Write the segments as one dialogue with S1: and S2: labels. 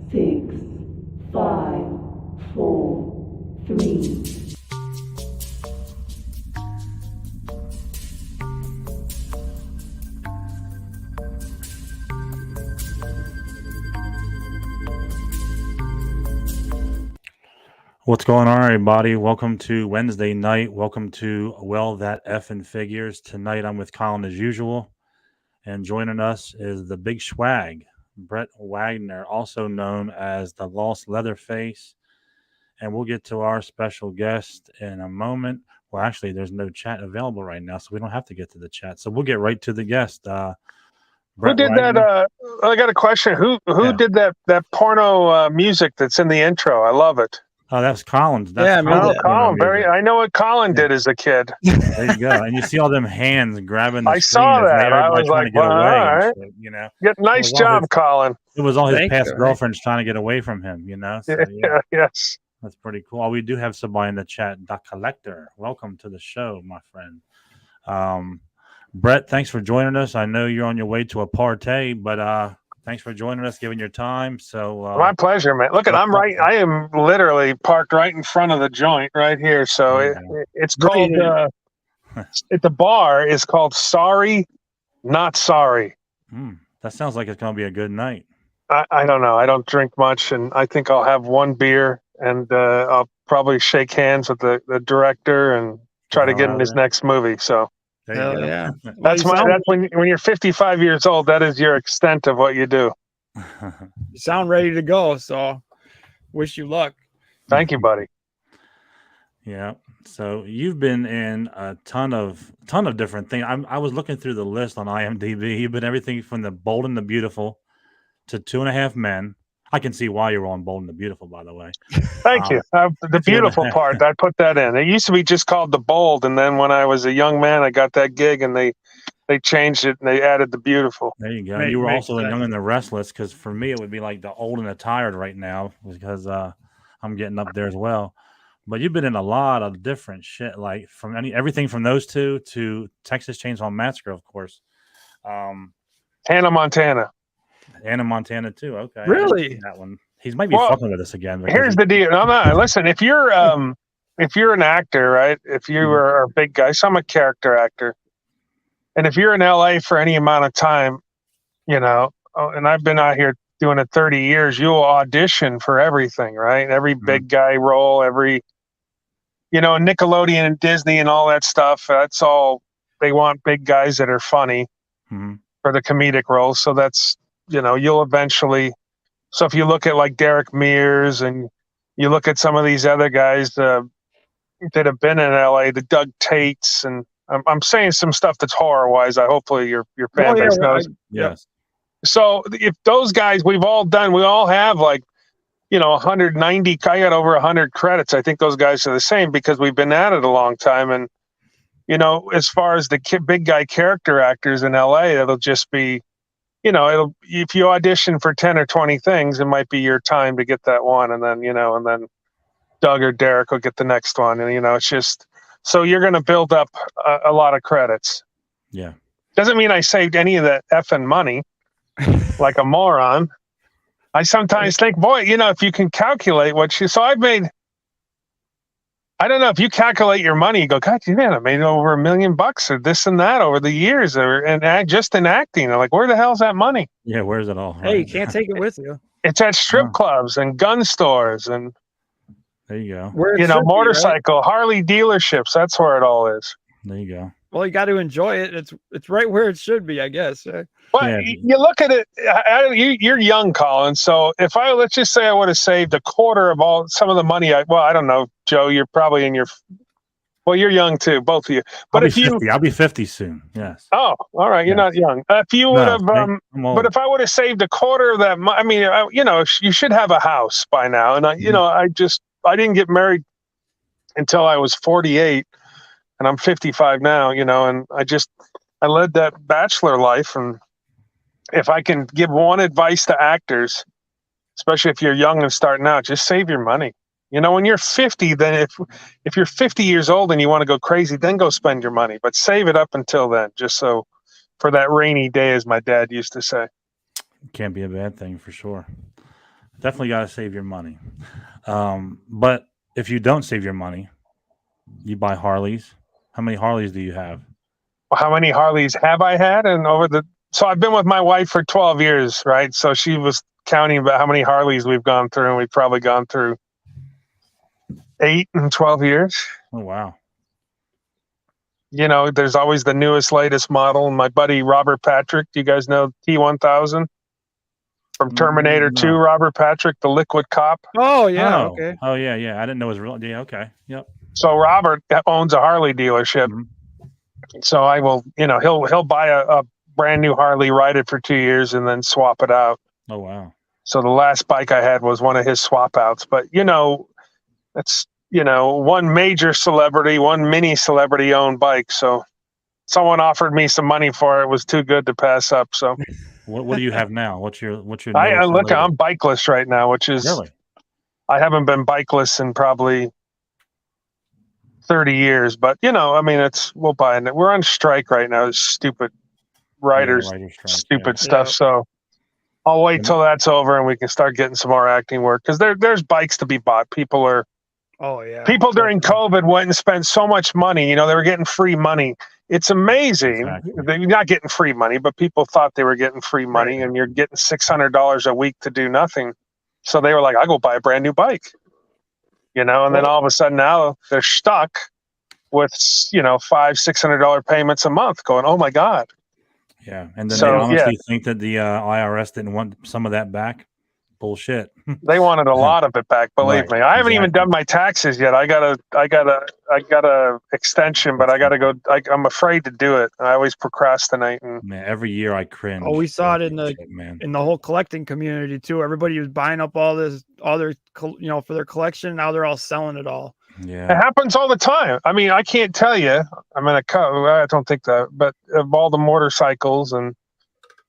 S1: 6, 5, 4, 3.
S2: What's going on, everybody? Welcome to Wednesday night. Welcome to That Effin' Figures. Tonight I'm with Colin as usual. And joining us is the big swag, Brett Wagner, also known as the Lost Leatherface. And we'll get to our special guest in a moment. Well, actually, there's no chat available right now, so we don't have to get to the chat. So we'll get right to the guest.
S3: Who did that? I got a question. Who did that porno music that's in the intro? I love it.
S2: Oh, that's Colin's.
S3: Colin. I know what Colin did as a kid.
S2: There you go. And you see all them hands grabbing the
S3: I
S2: screen.
S3: saw that. I was like,
S2: get away.
S3: All right.
S2: Shit, you know.
S3: Nice job, Colin.
S2: It was all his past girlfriends trying to get away from him, you know? So,
S3: yeah. Yes.
S2: That's pretty cool. Oh, we do have somebody in the chat, The Collector. Welcome to the show, my friend. Brett, thanks for joining us. I know you're on your way to a party, but thanks for joining us, giving your time. So
S3: my pleasure, man. Look, I am literally parked right in front of the joint right here. So it's called at the bar is called Sorry, Not Sorry.
S2: That sounds like it's gonna be a good night.
S3: I don't know. I don't drink much, and I think I'll have one beer, and I'll probably shake hands with the director and try to get in his next movie. So.
S4: Hell yeah.
S3: That's when you're 55 years old, that is your extent of what you do.
S4: You sound ready to go, so wish you luck.
S3: Thank you, buddy.
S2: Yeah. So you've been in a ton of different things. I was looking through the list on IMDb. You've been everything from The Bold and the Beautiful to 2.5 Men. I can see why you're on Bold and the Beautiful, by the way.
S3: Thank you. The beautiful part, I put that in. It used to be just called The Bold, and then when I was a young man, I got that gig, and they changed it, and they added The Beautiful.
S2: There you go. You were also in Young and the Restless, because for me, it would be like The Old and the Tired right now, because I'm getting up there as well. But you've been in a lot of different shit, like from everything from those two to Texas Chainsaw Massacre, of course.
S3: Hannah Montana.
S2: Anna Montana too. Okay,
S4: really?
S2: That one. He's might be fucking with us again.
S3: Here's the deal. No, listen. If you're an actor, right? If you are a big guy, so I'm a character actor, and if you're in LA for any amount of time, you know, and I've been out here doing it 30 years, you'll audition for everything, right? Every big guy role, every, you know, Nickelodeon and Disney and all that stuff. That's all they want. Big guys that are funny for the comedic roles. So that's. You know, you'll eventually. So if you look at like Derek Mears and you look at some of these other guys that have been in LA, the Doug Tates, and I'm saying some stuff that's horror wise. Hopefully your fan base knows.
S2: Yes.
S3: So if those guys, we all have like, you know, 190. I got over 100 credits. I think those guys are the same because we've been at it a long time. And you know, as far as the big guy character actors in LA, it'll just be. You know, if you audition for 10 or 20 things, it might be your time to get that one. And then, you know, and then Doug or Derek will get the next one. And, you know, it's just, so you're going to build up a lot of credits.
S2: Yeah.
S3: Doesn't mean I saved any of that effing money like a moron. I sometimes think, boy, you know, if you can calculate so I've made, I don't know if you calculate your money, you go, God, man, I made over $1 million or this and that over the years, and just in acting. I'm like, where the hell's that money?
S2: Yeah, where's it all?
S4: Hey, you can't take it with you.
S3: It's at strip clubs and gun stores and
S2: there you go.
S3: You know, motorcycle, right? Harley dealerships. That's where it all is.
S2: There you go.
S4: Well, you got to enjoy it. It's right where it should be, I guess.
S3: Well, you look at it. You're young, Colin. So let's just say I would have saved a quarter of some of the money. I don't know, Joe. You're probably in your. Well, you're young too, both of you. But
S2: I'll be 50 soon. Yes.
S3: Oh, all right. You're not young. If you would have, but if I would have saved a quarter of that, I mean, you know, you should have a house by now. And you know, I didn't get married until I was 48. And I'm 55 now, you know, and I led that bachelor life. And if I can give one advice to actors, especially if you're young and starting out, just save your money. You know, when you're 50, then if you're 50 years old and you want to go crazy, then go spend your money. But save it up until then, just so for that rainy day, as my dad used to say.
S2: Can't be a bad thing for sure. Definitely got to save your money. But if you don't save your money, you buy Harleys. How many Harleys do you have?
S3: How many Harleys have I had? So I've been with my wife for 12 years, right? So she was counting about how many Harleys we've gone through, and we've probably gone through 8 and 12 years.
S2: Oh, wow.
S3: You know, there's always the newest, latest model. My buddy Robert Patrick, do you guys know T1000 from Terminator 2?
S2: No.
S3: Robert Patrick, the liquid cop.
S4: Oh yeah,
S2: Oh.
S4: okay.
S2: Oh, yeah. I didn't know it was real. Yeah, okay. Yep.
S3: So Robert owns a Harley dealership.
S2: Mhm.
S3: So I will, he'll buy a brand new Harley, ride it for 2 years, and then swap it out.
S2: Oh, wow.
S3: So the last bike I had was one of his swap outs. But it's one major celebrity, one mini celebrity owned bike. So someone offered me some money for it. It was too good to pass up. So
S2: What do you have now? What's your
S3: I
S2: newest
S3: look,
S2: and
S3: I'm bikeless right now, which is
S2: really?
S3: I haven't been bikeless in probably 30 years. But we'll buy it. We're on strike right now. It's stupid writers,
S2: writer's strike,
S3: stupid
S2: yeah.
S3: stuff.
S4: Yeah.
S3: So I'll wait till that's over and we can start getting some more acting work, because there's bikes to be bought. People during COVID went and spent so much money. They were getting free money. It's amazing.
S2: Exactly.
S3: They're not getting free money, but people thought they were getting free money,
S4: Right.
S3: and you're getting $600 a week to do nothing. So they were like, I'll go buy a brand new bike. And then all of a sudden now they're stuck with $500-$600 payments a month, going, oh my God.
S2: Yeah. And then
S3: So,
S2: they honestly think that the IRS didn't want some of that back. Bullshit.
S3: They wanted a lot of it back, believe
S2: Right,
S3: me. I haven't even
S2: exactly.
S3: done my taxes yet. I got a extension, but I got to go. I'm afraid to do it. I always procrastinate. And
S2: Man, every year I cringe.
S4: Oh, we saw it
S2: at
S4: in
S2: that
S4: the
S2: shit, man.
S4: in the whole collecting community too. Everybody was buying up all their for their collection. Now they're all selling it all.
S3: it
S2: Yeah.
S3: happens all the time. I mean, I can't tell you. I don't think that, but of all the motorcycles and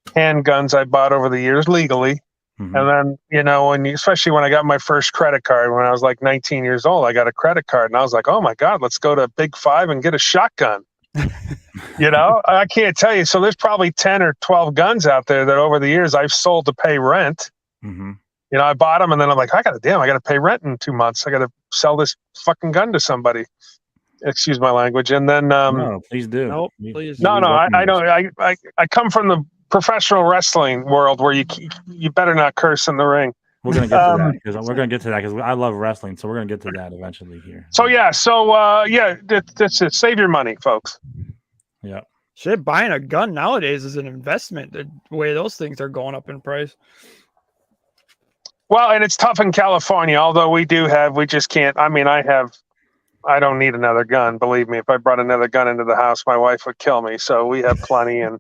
S3: handguns I bought over the years legally.
S2: Mhm.
S3: And then, especially when I got my first credit card when I was like 19 years old, I got a credit card and I was like, oh my God, let's go to Big Five and get a shotgun. I can't tell you. So there's probably 10 or 12 guns out there that over the years I've sold to pay rent.
S2: Mhm.
S3: I bought them and then I'm like, I got to pay rent in 2 months. I got to sell this fucking gun to somebody. Excuse my language. And then,
S2: No, please do.
S4: Nope, please.
S3: no,
S2: we
S3: I
S2: welcome
S3: don't. I come from the professional wrestling world where you better not curse in the ring.
S2: We're gonna get to that because I love wrestling, so we're gonna get to that eventually here.
S3: That's it. Save your money, folks.
S2: Yeah.
S4: Shit, buying a gun nowadays is an investment. The way those things are going up in price.
S3: Well, and it's tough in California, although we just can't. I don't need another gun. Believe me, if I brought another gun into the house, my wife would kill me. So we have plenty. And,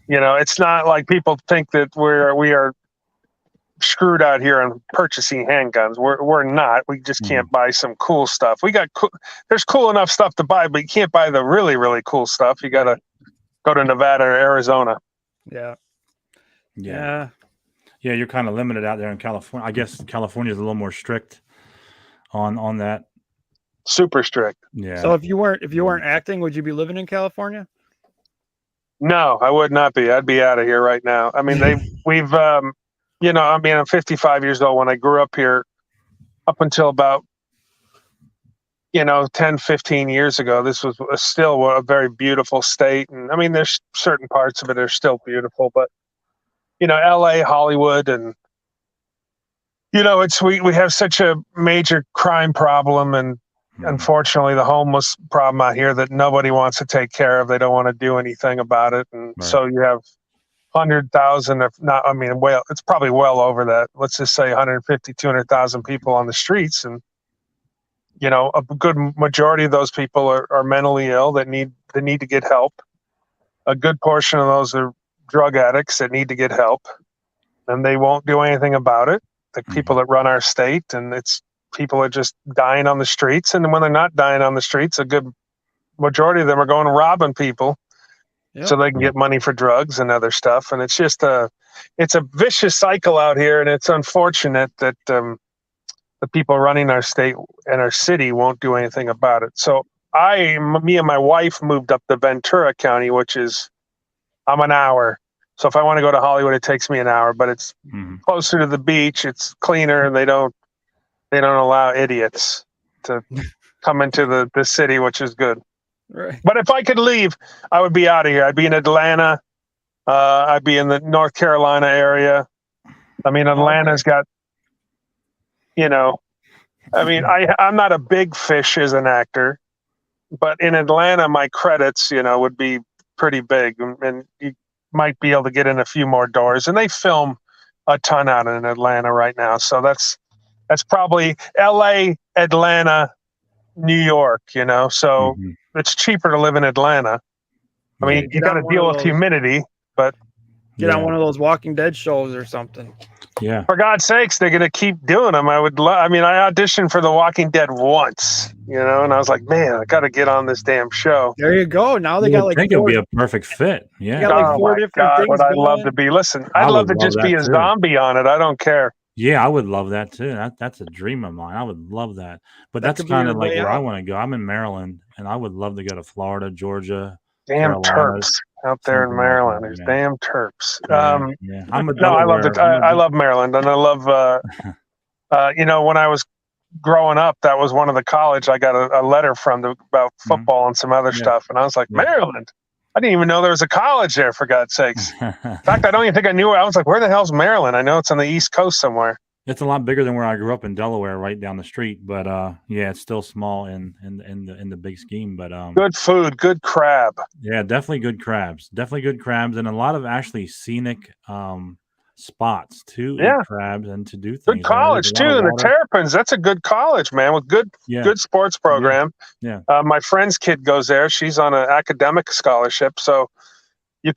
S3: it's not like people think that we are screwed out here on purchasing handguns. We're not. We just can't buy some cool stuff. There's cool enough stuff to buy, but you can't buy the really, really cool stuff. You got to go to Nevada or Arizona.
S4: Yeah.
S2: Yeah. Yeah, you're kind of limited out there in California. I guess California is a little more strict on that.
S3: Super strict.
S2: Yeah.
S4: So if you weren't acting, would you be living in California?
S3: No, I would not be. I'd be out of here right now. I mean, I'm 55 years old. When I grew up here, up until about 10, 15 years ago, this was still a very beautiful state. And I mean, there's certain parts of it are still beautiful, but LA, Hollywood, and we have such a major crime problem, and unfortunately the homeless problem out here that nobody wants to take care of. They don't want to do anything about it. And so you have 100,000, if not, it's probably well over that. Let's just say 150, 200,000 people on the streets. And, a good majority of those people are mentally ill that need to get help. A good portion of those are drug addicts that need to get help, and they won't do anything about it. The people that run our state, and people are just dying on the streets. And when they're not dying on the streets, a good majority of them are going and robbing people so they can get money for drugs and other stuff. And it's just it's a vicious cycle out here. And it's unfortunate that the people running our state and our city won't do anything about it. So me and my wife moved up to Ventura County, which is, I'm an hour. So if I want to go to Hollywood, it takes me an hour, but it's
S2: Mhm.
S3: closer to the beach. It's cleaner, and they don't allow idiots to come into the city, which is good.
S4: Right.
S3: But if I could leave, I would be out of here. I'd be in Atlanta. I'd be in the North Carolina area. I mean, Atlanta's got, I mean, I'm not a big fish as an actor, but in Atlanta, my credits, would be pretty big, and you might be able to get in a few more doors. And they film a ton out in Atlanta right now, so that's probably L.A., Atlanta, New York. So
S2: Mhm.
S3: it's cheaper to live in Atlanta. I mean, you got to deal with humidity, but
S4: Get on one of those Walking Dead shows or something.
S2: Yeah.
S3: for God's sakes, they're going to keep doing them. I mean, I auditioned for The Walking Dead once, and I was like, man, I got to get on this damn show.
S4: There you go. Now they
S2: You
S4: got
S2: would
S4: like
S2: think it would
S4: four.
S2: be a perfect fit. Yeah.
S4: got like
S3: Oh
S4: 4
S3: my
S4: different
S3: God,
S4: things
S3: would I love
S4: going.
S3: to be? Listen,
S2: I
S3: I'd love
S2: would
S3: to just
S2: love
S3: be
S2: that
S3: a
S2: too.
S3: zombie on it. I don't care.
S2: Yeah, I would love that too. That's a dream of mine. I would love that. But
S4: That
S2: that's
S4: could be
S2: kind
S4: your
S2: of like
S4: way
S2: where I
S4: out.
S2: want to go. I'm in Maryland, and I would love to go to Florida, Georgia,
S3: Damn
S2: Carolinas,
S3: Terps out there in
S2: something like
S3: Maryland.
S2: that.
S3: There's
S2: Yeah.
S3: damn Terps.
S2: Yeah. I'm a
S3: No, I love it.
S2: Delaware. I'm a
S3: I love Maryland, and I love. When I was growing up, that was one of the college I got a letter from about
S2: Mhm.
S3: football and some other
S2: Yeah.
S3: stuff, and I was like,
S2: Yeah.
S3: Maryland. I didn't even know there was a college there, for God's sakes. In fact, I don't even think I knew. I was like, where the hell's Maryland? I know it's on the East Coast somewhere.
S2: It's a lot bigger than where I grew up in Delaware, right down the street. But yeah, it's still small in the big scheme. But
S3: Good food, good crab.
S2: yeah, definitely good crabs. Definitely good crabs, and a lot of actually scenic spots to
S3: Yeah.
S2: eat crabs and to do
S3: Good
S2: things.
S3: college
S2: There's a
S3: too,
S2: lot of
S3: and the
S2: water.
S3: Terrapins. That's a good college, man, with good sports program.
S2: Yeah.
S3: My friend's kid goes there. She's on an academic scholarship, so you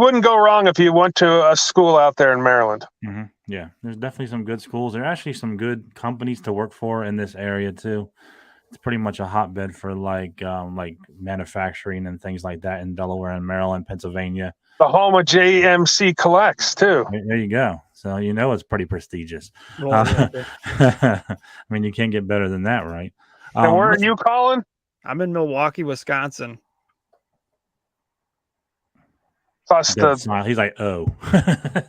S3: wouldn't go wrong if you went to a school out there in Maryland.
S2: Mm-hmm. Yeah, there's definitely some good schools. There are actually some good companies to work for in this area too. It's pretty much a hotbed for like manufacturing and things like that in Delaware and Maryland, Pennsylvania.
S3: The home of JMC Collects too.
S2: There you go. So it's pretty prestigious.
S4: Well,
S2: I mean, you can't get better than that, right?
S3: And where are you, Colin?
S4: I'm in Milwaukee, Wisconsin.
S3: Plus
S2: He's like, oh.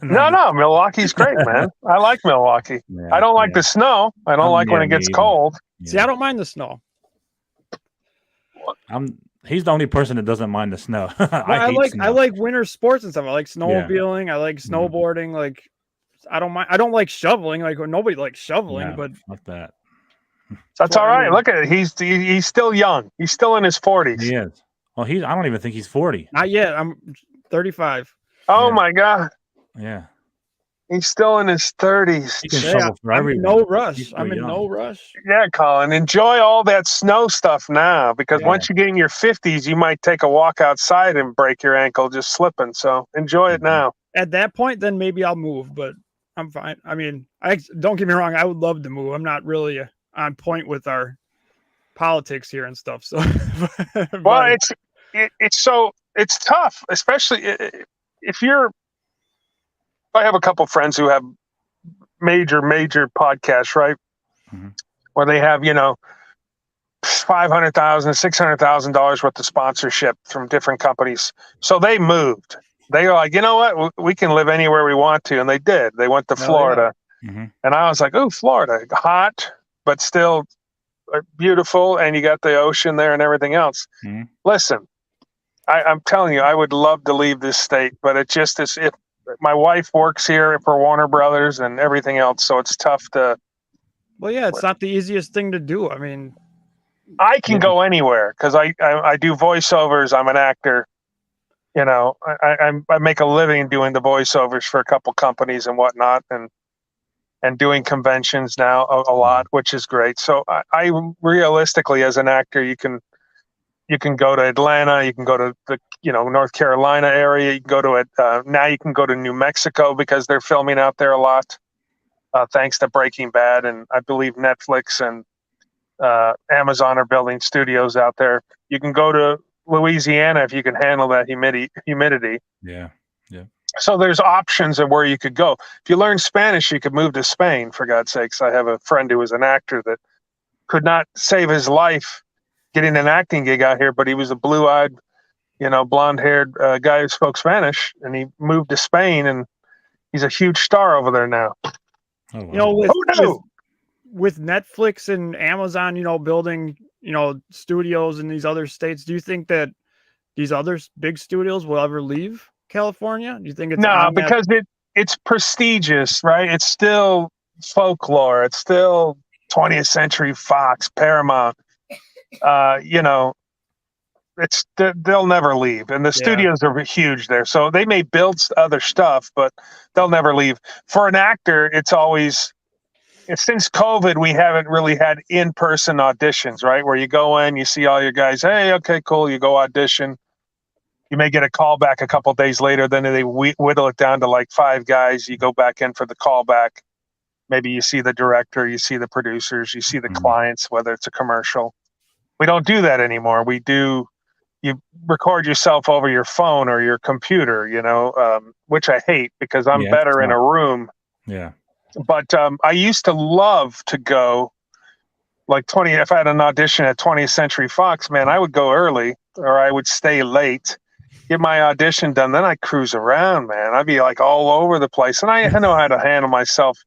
S3: No, Milwaukee's great, man. I like Milwaukee.
S2: Yeah,
S3: I don't like the snow. I don't like when it gets cold.
S2: Yeah.
S4: See, I don't mind the snow.
S2: He's the only person that doesn't mind the snow.
S4: I like winter sports and stuff. I like snowmobiling. I like
S2: Mm-hmm.
S4: snowboarding. Like, I don't mind. I don't like shoveling. Like, nobody likes shoveling, but
S2: fuck that.
S3: That's all right. Look at it. He's still young. He's still in his 40s.
S2: He is. Well, I don't even think he's 40.
S4: Not yet. I'm 35.
S3: Oh my God.
S2: Yeah.
S3: He's still in his 30s.
S2: He can shovel for
S4: I'm in
S2: everyone.
S4: no rush. I'm in no rush.
S3: Yeah, Colin. Enjoy all that snow stuff now, because once you get in your 50s, you might take a walk outside and break your ankle just slipping. So enjoy it now.
S4: At that point, then maybe I'll move, but I'm fine. I mean, don't get me wrong. I would love to move. I'm not really on point with our politics here and stuff. So,
S3: well, it's tough, especially if I have a couple friends who have major podcasts, right?
S2: Mm-hmm.
S3: Where they have, $500,000, $600,000 worth of sponsorship from different companies. So they moved. They were like, you know what? We can live anywhere we want to. And they did. They went to Florida.
S2: Yeah. Mm-hmm.
S3: And I was like, oh, Florida, hot, but still beautiful. And you got the ocean there and everything else.
S2: Mm-hmm.
S3: Listen, I'm telling you, I would love to leave this state, but it just is. If my wife works here for Warner Brothers and everything else, so it's tough to.
S4: Well, yeah, it's not the easiest thing to do. I mean,
S3: I can go anywhere because I do voiceovers. I'm an actor. I make a living doing the voiceovers for a couple companies and whatnot, and doing conventions now a lot, which is great. So I realistically, as an actor, you can go to Atlanta, you can go to the North Carolina area, you can go to it now. You can go to New Mexico because they're filming out there a lot, thanks to Breaking Bad, and I believe Netflix and Amazon are building studios out there. You can go to Louisiana if you can handle that humidity.
S2: Yeah.
S3: So there's options of where you could go. If you learn Spanish, you could move to Spain, for God's sakes. I have a friend who was an actor that could not save his life getting an acting gig out here, but he was a blue-eyed, blonde-haired guy who spoke Spanish, and he moved to Spain, and he's a huge star over there now.
S2: Oh, wow.
S4: You know,
S3: Who knew?
S4: with Netflix and Amazon, building, studios in these other states, do you think that these other big studios will ever leave California? Do you think it's
S3: No, because it's prestigious, right? It's still folklore. It's still 20th Century Fox, Paramount. They'll never leave, and the studios are huge there, so they may build other stuff, but they'll never leave. For an actor, it's always, since COVID, we haven't really had in-person auditions, right? Where you go in, you see all your guys. Hey, okay, cool. You go audition. You may get a call back a couple days later. Then they whittle it down to like 5 guys. You go back in for the callback. Maybe you see the director, you see the producers, you see the clients, whether it's a commercial. We don't do that anymore. You record yourself over your phone or your computer, which I hate because I'm better in a room.
S2: Yeah.
S3: But I used to love to go if I had an audition at 20th Century Fox, man, I would go early or I would stay late, get my audition done. Then I'd cruise around, man. I'd be like all over the place. And I know how to handle myself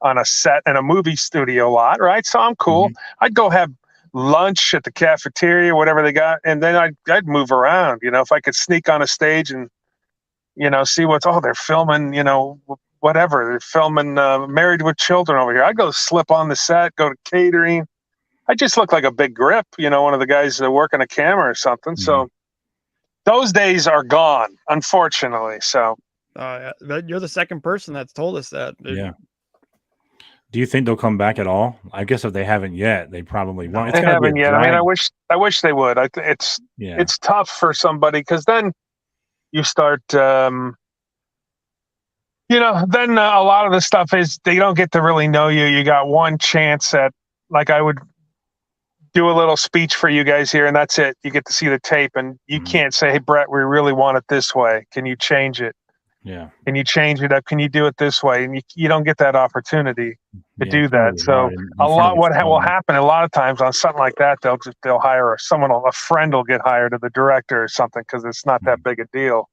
S3: on a set in a movie studio lot, right? So I'm cool. I'd go have lunch at the cafeteria, whatever they got. And then I'd move around, if I could sneak on a stage and, see they're filming, whatever. They're filming Married with Children over here. I go slip on the set, go to catering. I just look like a big grip, one of the guys that work on a camera or something. So those days are gone, unfortunately. So
S4: you're the second person that's told us that.
S2: Yeah. Do you think they'll come back at all? I guess if they haven't yet, they probably won't.
S3: They haven't yet. I mean, I wish they would. It's tough for somebody because then you start. Then a lot of the stuff is they don't get to really know you. You got one chance at, like, I would do a little speech for you guys here, and that's it. You get to see the tape, and you can't say, "Hey, Brett, we really want it this way. Can you change it?
S2: Yeah.
S3: Can you change it up? Can you do it this way?" And you don't get that opportunity to do that. So what will happen a lot of times on something like that, they'll hire a friend will get hired to the director or something because it's not that big a deal.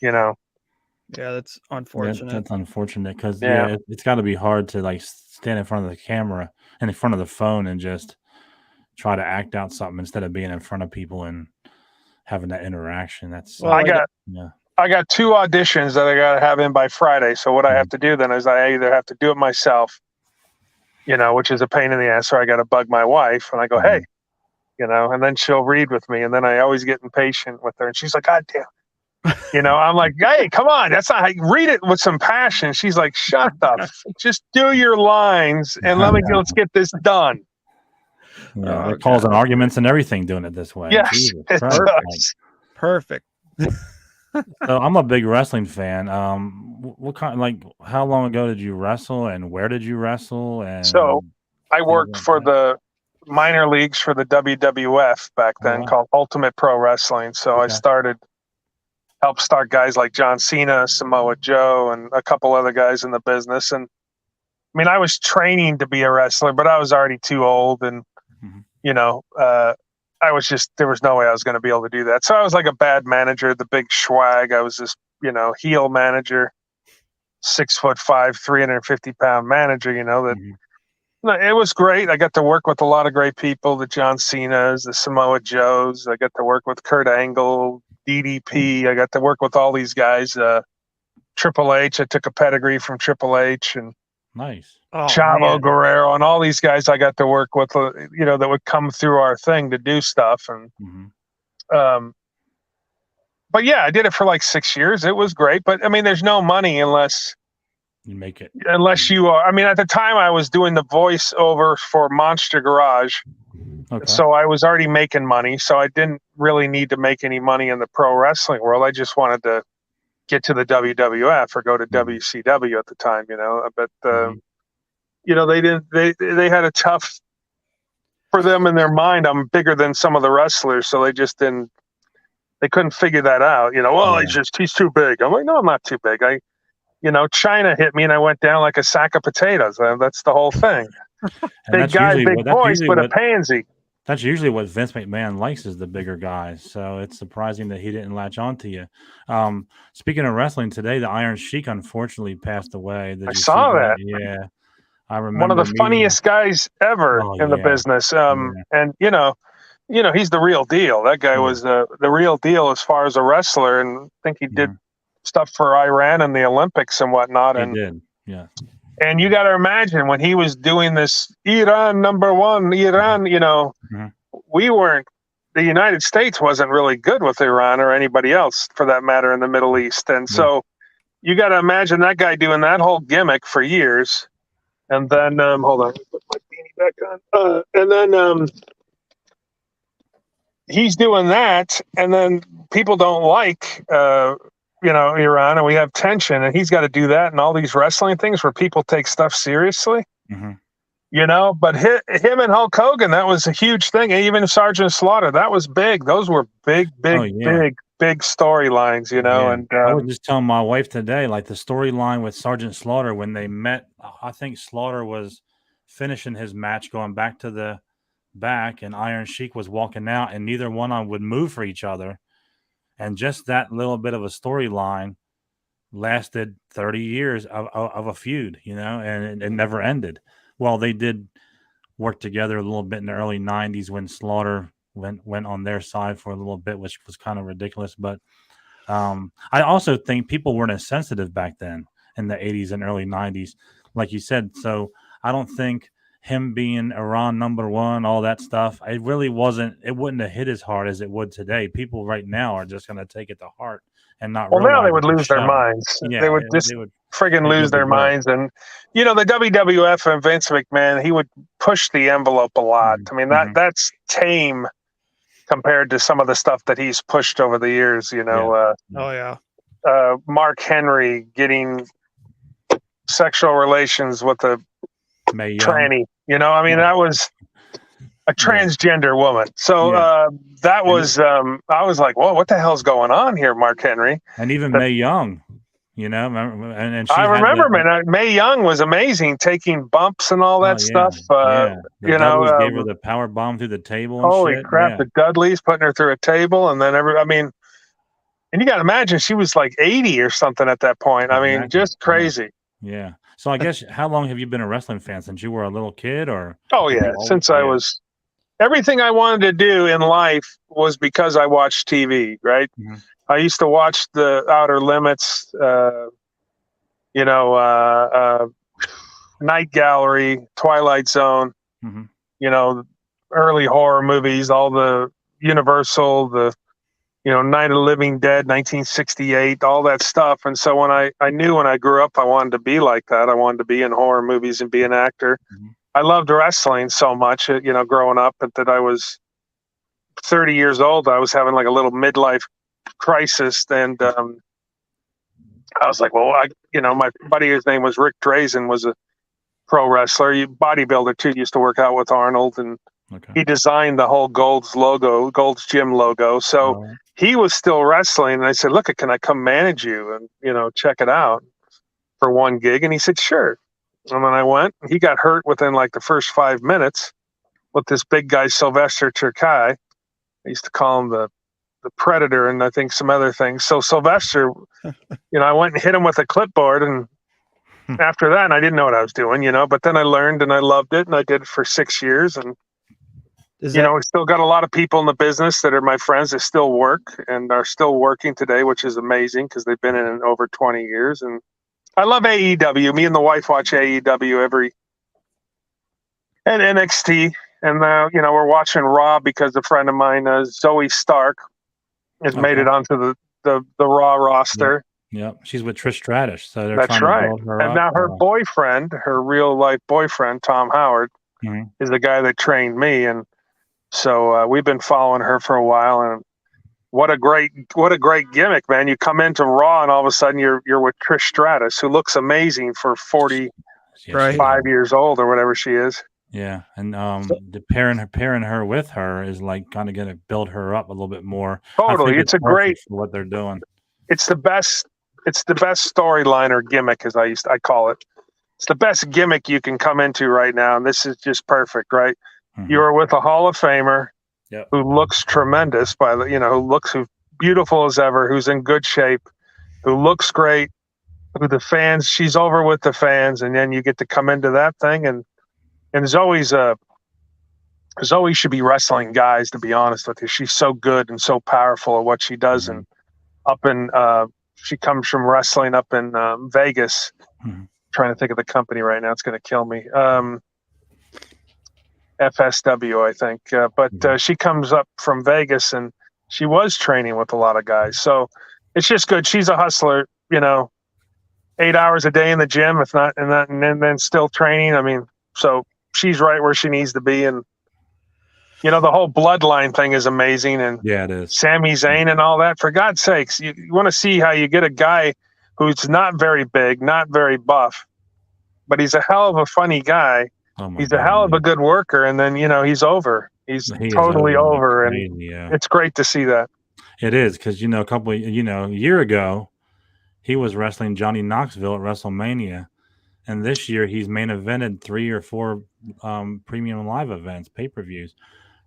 S4: Yeah, that's unfortunate.
S2: That's unfortunate because it's got to be hard to like stand in front of the camera and in front of the phone and just try to act out something instead of being in front of people and having that interaction.
S3: I got 2 auditions that I got to have in by Friday. So what I have to do then is I either have to do it myself, which is a pain in the ass, or I got to bug my wife and I go, hey, and then she'll read with me. And then I always get impatient with her and she's like, God damn. I'm like, hey, come on. That's not how you read it with some passion. She's like, shut up. Just do your lines and let's get this done.
S2: Yeah, it causing arguments and everything doing it this way.
S3: Yes, it does.
S4: Perfect.
S2: So I'm a big wrestling fan. What kind, how long ago did you wrestle and where did you wrestle? And
S3: so I worked for the minor leagues for the WWF back then, called Ultimate Pro Wrestling. So I helped start guys like John Cena, Samoa Joe, and a couple other guys in the business. And I mean, I was training to be a wrestler, but I was already too old. And, there was no way I was going to be able to do that. So I was like a bad manager, the big swag. I was this, heel manager, 6'5", 350-pound manager, it was great. I got to work with a lot of great people, the John Cenas, the Samoa Joes. I got to work with Kurt Angle, DDP. I got to work with all these guys. Triple H. I took a pedigree from Triple H and
S2: nice.
S3: Chavo Guerrero and all these guys I got to work with, that would come through our thing to do stuff. And, but yeah, I did it for like 6 years. It was great. But I mean, there's no money unless
S2: you make it,
S3: unless you are. I mean, at the time I was doing the voiceover for Monster Garage. Okay. So I was already making money. So I didn't really need to make any money in the pro wrestling world. I just wanted to get to the WWF or go to WCW at the time, but, they had a tough for them in their mind. I'm bigger than some of the wrestlers. So they just they couldn't figure that out. He's too big. I'm like, no, I'm not too big. China hit me and I went down like a sack of potatoes. That's the whole thing. Big guy, big voice, but a pansy.
S2: That's usually what Vince McMahon likes is the bigger guys. So it's surprising that he didn't latch on to you. Speaking of wrestling, today the Iron Sheik unfortunately passed away. Did
S3: I
S2: you see
S3: saw
S2: that?
S3: that.
S2: Yeah, I
S3: One of
S2: remember
S3: the
S2: meeting.
S3: funniest guys ever
S2: Oh
S3: in the
S2: yeah,
S3: business.
S2: yeah,
S3: And he's the real deal. That guy
S2: yeah.
S3: was the real deal as far as a wrestler, and I think he did
S2: Mhm.
S3: stuff for Iran and the Olympics and whatnot.
S2: He
S3: And
S2: did. Yeah.
S3: you got to imagine when he was doing this Iran #1, Iran.
S2: Mhm.
S3: We weren't. The United States wasn't really good with Iran or anybody else for that matter in the Middle East, and
S2: Yeah.
S3: so you got to imagine that guy doing that whole gimmick for years. And then, hold on, put my beanie back on. And then he's doing that, and then people don't like, Iran, and we have tension, and he's got to do that and all these wrestling things where people take stuff seriously,
S2: Mhm.
S3: But him and Hulk Hogan, that was a huge thing. And even Sergeant Slaughter, that was big. Those were big,
S2: Oh
S3: big,
S2: yeah.
S3: big, big storylines,
S2: Yeah,
S3: and
S2: I was just telling my wife today, like the storyline with Sergeant Slaughter when they met. I think Slaughter was finishing his match, going back to the back, and Iron Sheik was walking out, and neither one of them would move for each other. And just that little bit of a storyline lasted 30 years of a feud, and it never ended. Well, they did work together a little bit in the early 90s when Slaughter went on their side for a little bit, which was kind of ridiculous, but I also think people weren't as sensitive back then in the 80s and early 90s, like you said. So I don't think him being Iran #1, all that stuff, it really wasn't, it wouldn't have hit as hard as it would today. People right now are just going to take it to heart and not
S3: well, now they
S2: realize
S3: would
S2: it's a
S3: lose their
S2: show.
S3: minds. They
S2: Yeah,
S3: would just
S2: they would,
S3: friggin'
S2: they'd
S3: lose
S2: go
S3: their
S2: berserk.
S3: minds. And, the WWF and Vince McMahon, he would push the envelope a lot.
S2: Mhm,
S3: I mean,
S2: mhm.
S3: that's tame compared to some of the stuff that he's pushed over the years,
S2: Yeah.
S4: Oh yeah.
S3: Mark Henry getting sexual relations with a
S2: Mae Young.
S3: tranny. I mean, that was a
S2: Yeah.
S3: transgender woman. So
S2: Yeah.
S3: that
S2: And,
S3: was, I was like, whoa, what the hell's going on here, Mark Henry?
S2: and even
S3: The-
S2: Mae Young, and she
S3: I
S2: had
S3: remember,
S2: the,
S3: man, Mae Young was amazing, taking bumps and all that
S2: oh yeah,
S3: stuff.
S2: yeah. The Dudleys gave her the power bomb through the table and
S3: Holy
S2: shit.
S3: crap,
S2: Yeah,
S3: the Dudleys putting her through a table, and then and you got to imagine she was like 80 or something at that point. I mean,
S2: exactly.
S3: just crazy.
S2: Yeah. So I guess how long have you been a wrestling fan? Since you were a little kid, or
S3: Oh
S2: have
S3: yeah,
S2: you always?
S3: since I
S2: Yeah.
S3: was everything I wanted to do in life was because I watched TV, right?
S2: Mhm.
S3: I used to watch the Outer Limits, Night Gallery, Twilight Zone,
S2: Mhm.
S3: early horror movies, all the Universal, the Night of the Living Dead, 1968, all that stuff. And so when I knew when I grew up I wanted to be like that. I wanted to be in horror movies and be an actor.
S2: Mhm.
S3: I loved wrestling so much, growing up, that I was 30 years old. I was having like a little midlife crisis, and I was like, well, my buddy, his name was Rick Drazen, was a pro wrestler, bodybuilder too. Used to work out with Arnold, and
S2: Okay.
S3: he designed the whole Gold's Gym logo. So
S2: All right.
S3: he was still wrestling, and I said, look, can I come manage you and check it out for one gig? And he said, sure. And when I went, he got hurt within like the first 5 minutes with this big guy, Sylvester Terkay. I used to call him the Predator, and I think some other things. So Sylvester, I went and hit him with a clipboard, and after that, I didn't know what I was doing, but then I learned and I loved it, and I did it for 6 years. And we still got a lot of people in the business that are my friends that still work and are still working today, which is amazing because they've been in it over 20 years. And I love AEW. Me and the wife watch AEW and NXT. And we're watching Raw because a friend of mine, Zoe Stark, has made it onto the Raw roster.
S2: Yep. She's with Trish Stratus, so they're
S3: That's
S2: trying
S3: right.
S2: to build her
S3: And
S2: up.
S3: now her boyfriend, her real life boyfriend, Tom Howard,
S2: Mhm.
S3: is the guy that trained me. And so we've been following her for a while. And what a great gimmick, man. You come into Raw and all of a sudden you're with Trish Stratus, who looks amazing for 45
S4: Right.
S3: years old or whatever she is.
S2: Yeah, and the pairing her with her is like kind of going to build her up a little bit more.
S3: Totally.
S2: I think
S3: It's a
S2: perfect
S3: great,
S2: for what they're doing.
S3: it's the best storyline or gimmick, as I call it. It's the best gimmick you can come into right now. And this is just perfect, right? You are with a Hall of Famer
S2: Yep.
S3: who looks tremendous who's beautiful as ever, who's in good shape, who looks great, who the fans, she's over with the fans, and then you get to come into that thing, and there's always should be wrestling guys, to be honest with you. She's so good and so powerful at what she does, and she comes from wrestling up in Vegas. Trying to think of the company right now, it's going to kill me. FSW, I think. But she comes up from Vegas, and she was training with a lot of guys. So it's just good. She's a hustler, 8 hours a day in the gym, if not, and then still training. I mean, so she's right where she needs to be. And, the whole bloodline thing is amazing. And
S2: yeah, it is.
S3: Sami Zayn and all that. For God's sakes, you want to see how you get a guy who's not very big, not very buff, but he's a hell of a funny guy. He's a hell of a good worker, and then he's over. He's totally over, and it's great to see that.
S2: It is, because a year ago, he was wrestling Johnny Knoxville at WrestleMania, and this year he's main evented 3 or 4 premium live events, pay-per-views.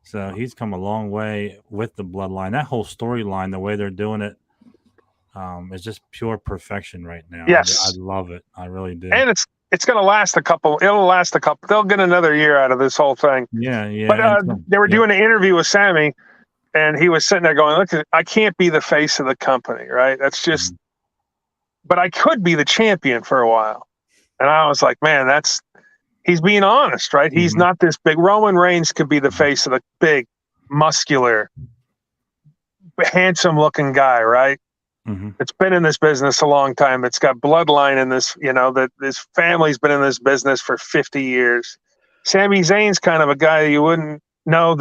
S2: So he's come a long way with the bloodline. That whole storyline, the way they're doing it, is just pure perfection right now.
S3: Yes,
S2: I love it. I really do.
S3: And it's going to last a couple. It'll last a couple. They'll get another year out of this whole thing.
S2: Yeah.
S3: But they were doing an interview with Sami, and he was sitting there going, "Look, I can't be the face of the company, right? That's just. But I could be the champion for a while." And I was like, "Man, he's being honest, right? He's not this big. Roman Reigns could be the face of the big, muscular, handsome-looking guy, right? It's been in this business a long time. It's got bloodline in this, that this family's been in this business for 50 years. Sami Zayn's kind of a guy you wouldn't know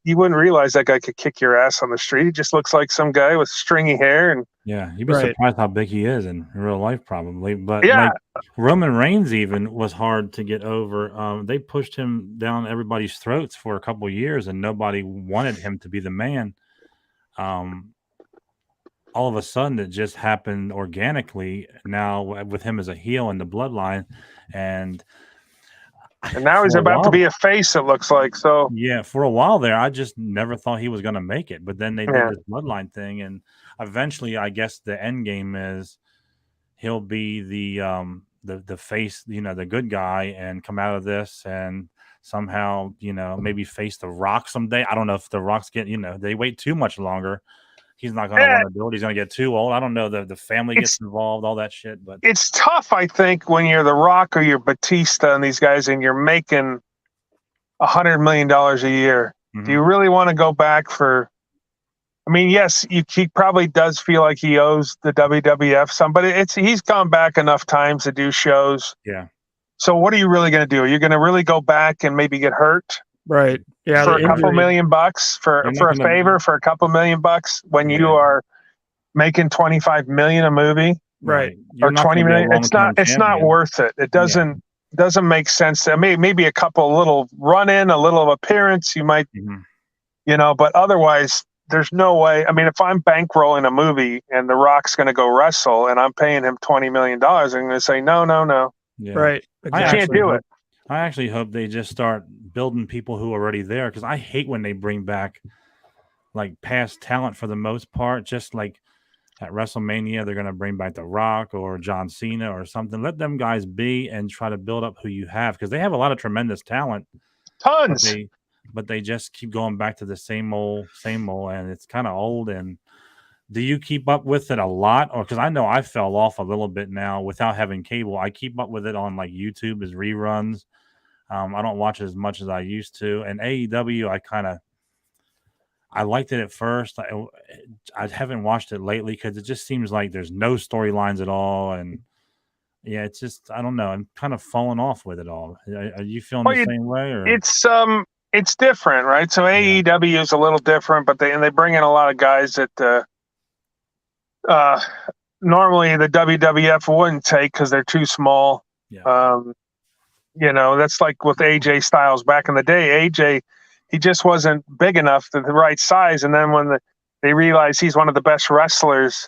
S3: you wouldn't realize that guy could kick your ass on the street. He just looks like some guy with stringy hair. And
S2: you'd be surprised how big he is in real life, probably. But like Roman Reigns even was hard to get over. They pushed him down everybody's throats for a couple of years, and nobody wanted him to be the man. All of a sudden, it just happened organically now with him as a heel in the bloodline, and
S3: now he's about to be a face, it looks like. So
S2: yeah, for a while there, I just never thought he was going to make it. But then they did this bloodline thing, and eventually, I guess the end game is he'll be the face, the good guy, and come out of this and somehow, maybe face the Rock someday. I don't know if the Rock's they wait too much longer. He's not going to want to do it. He's going to get too old. I don't know. The family gets involved, all that shit. But
S3: it's tough, I think, when you're The Rock or you're Batista and these guys, and you're making $100 million a year. Do you really want to go back for? I mean, yes, he probably does feel like he owes the WWF some, but he's gone back enough times to do shows.
S2: Yeah.
S3: So what are you really going to do? Are you going to really go back and maybe get hurt?
S4: Right. Yeah.
S3: For a couple $1 million for a favor, for a couple $1 million when you are making 25 million a movie,
S2: right?
S3: Or 20 million. It's not worth it. It doesn't make sense. Maybe a couple little run in, a little appearance, you might, but otherwise there's no way. I mean, if I'm bankrolling a movie and The Rock's going to go wrestle and I'm paying him $20 million, I'm going to say, no.
S2: Yeah.
S4: Right.
S3: You can't do it.
S2: I actually hope they just start building people who are already there, because I hate when they bring back like past talent for the most part. Just like at WrestleMania, they're going to bring back The Rock or John Cena or something. Let them guys be and try to build up who you have, because they have a lot of tremendous talent.
S3: Tons.
S2: But they just keep going back to the same old, and it's kind of old. And do you keep up with it a lot? Or because I know I fell off a little bit now without having cable. I keep up with it on like YouTube as reruns. I don't watch it as much as I used to. And AEW, I liked it at first. I haven't watched it lately because it just seems like there's no storylines at all. And yeah, it's just, I don't know. I'm kind of falling off with it all. Are you feeling the same way? Or?
S3: It's different, right? So AEW is a little different, but they bring in a lot of guys that normally the WWF wouldn't take because they're too small.
S2: Yeah.
S3: That's like with AJ Styles back in the day. AJ, he just wasn't big enough to the right size. And then when they realized he's one of the best wrestlers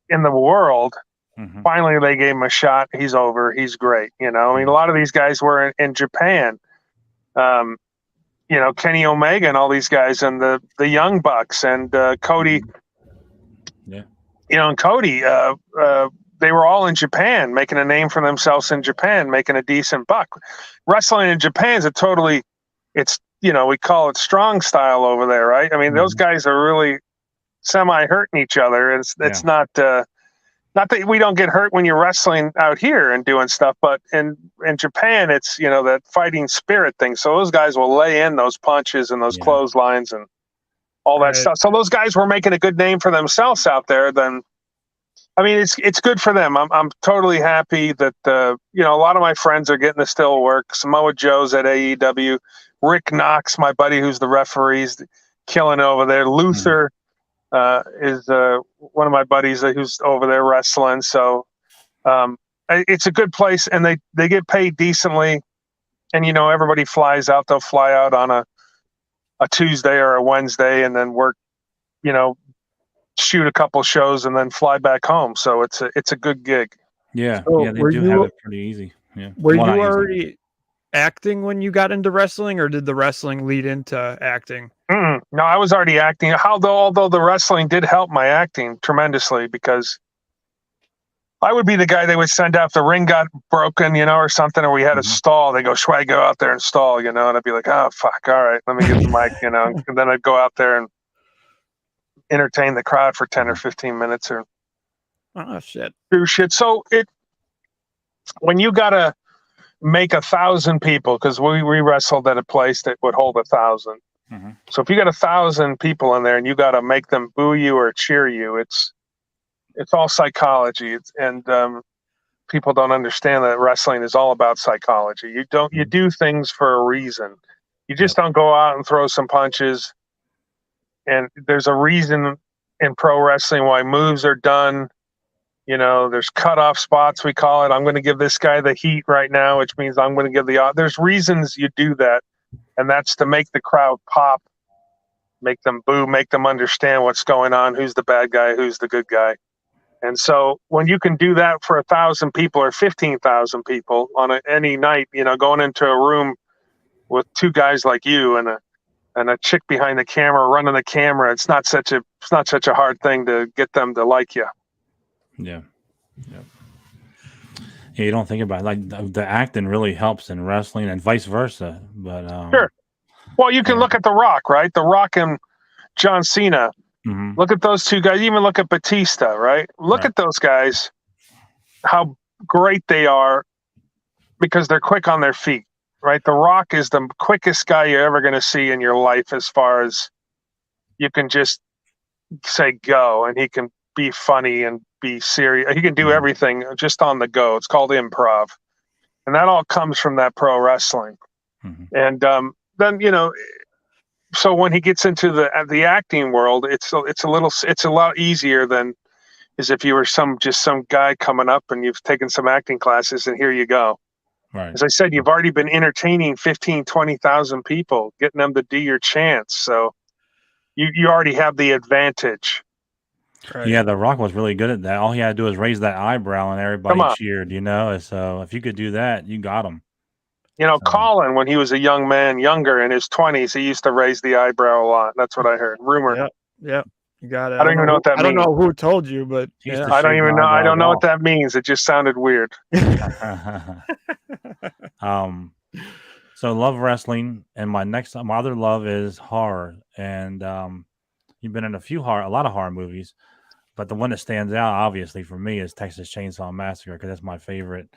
S3: in the world, finally they gave him a shot. He's over. He's great. I mean, a lot of these guys were in Japan. Kenny Omega and all these guys and the Young Bucks and Cody.
S2: Yeah.
S3: And Cody, they were all in Japan, making a name for themselves in Japan, making a decent buck. Wrestling in Japan is we call it strong style over there, right? I mean, those guys are really semi-hurting each other. It's not that we don't get hurt when you're wrestling out here and doing stuff, but in Japan, it's, that fighting spirit thing. So those guys will lay in those punches and those clotheslines and all that stuff. So those guys were making a good name for themselves out there. Then, I mean, it's good for them. I'm totally happy that a lot of my friends are getting to still work. Samoa Joe's at AEW. Rick Knox, my buddy, who's the referee, is killing over there. Luther is one of my buddies who's over there wrestling. So it's a good place, and they get paid decently. And everybody flies out. They'll fly out on a Tuesday or a Wednesday, and then work, shoot a couple shows, and then fly back home. So it's a good gig.
S2: Yeah,
S4: So
S2: they do have it pretty easy. Yeah.
S4: Were you already acting when you got into wrestling, or did the wrestling lead into acting?
S3: No, I was already acting. Although the wrestling did help my acting tremendously, because I would be the guy they would send out if the ring got broken, or something, or we had a stall. They go, Schwag, go out there and stall, and I'd be like, oh, fuck, all right, let me get the mic, and then I'd go out there and entertain the crowd for 10 or 15 minutes or
S4: shit.
S3: do shit. So when you got to make 1,000 people, because we wrestled at a place that would hold 1,000. So if you got 1,000 people in there and you got to make them boo you or cheer you, it's all psychology. And people don't understand that wrestling is all about psychology. You do things for a reason. You just don't go out and throw some punches. And there's a reason in pro wrestling why moves are done. There's cutoff spots, we call it. I'm going to give this guy the heat right now, which means I'm going to give there's reasons you do that. And that's to make the crowd pop, make them boo, make them understand what's going on, who's the bad guy, who's the good guy. And so when you can do that for 1,000 people or 15,000 people on any night, going into a room with two guys like you and a chick behind the camera running the camera, it's not such a hard thing to get them to like you.
S2: Yeah. Yeah, you don't think about it. Like the acting really helps in wrestling and vice versa. But
S3: sure. Well, you can look at The Rock, right? The Rock and John Cena. Look at those two guys. Even look at Batista, right? Look at those guys, how great they are, because they're quick on their feet, right? The Rock is the quickest guy you're ever going to see in your life, as far as you can just say go, and he can be funny and be serious. He can do everything just on the go. It's called improv. And that all comes from that pro wrestling. And then, so when he gets into the acting world, it's a lot easier than as if you were some guy coming up and you've taken some acting classes and here you go.
S2: Right.
S3: As I said, you've already been entertaining 15, 20,000 people, getting them to do your chants. So you already have the advantage.
S2: Right. Yeah, The Rock was really good at that. All he had to do was raise that eyebrow and everybody cheered, So if you could do that, you got him.
S3: Colin, when he was a young man, younger in his 20s, he used to raise the eyebrow a lot. That's what I heard. Rumor.
S4: Yep. You got it.
S3: I don't even know what that means.
S4: I don't know who told you, but
S3: I don't even know. I don't know what that means. It just sounded weird.
S2: So love wrestling, and my other love is horror. And you've been in a lot of horror movies, but the one that stands out, obviously, for me is Texas Chainsaw Massacre, because that's my favorite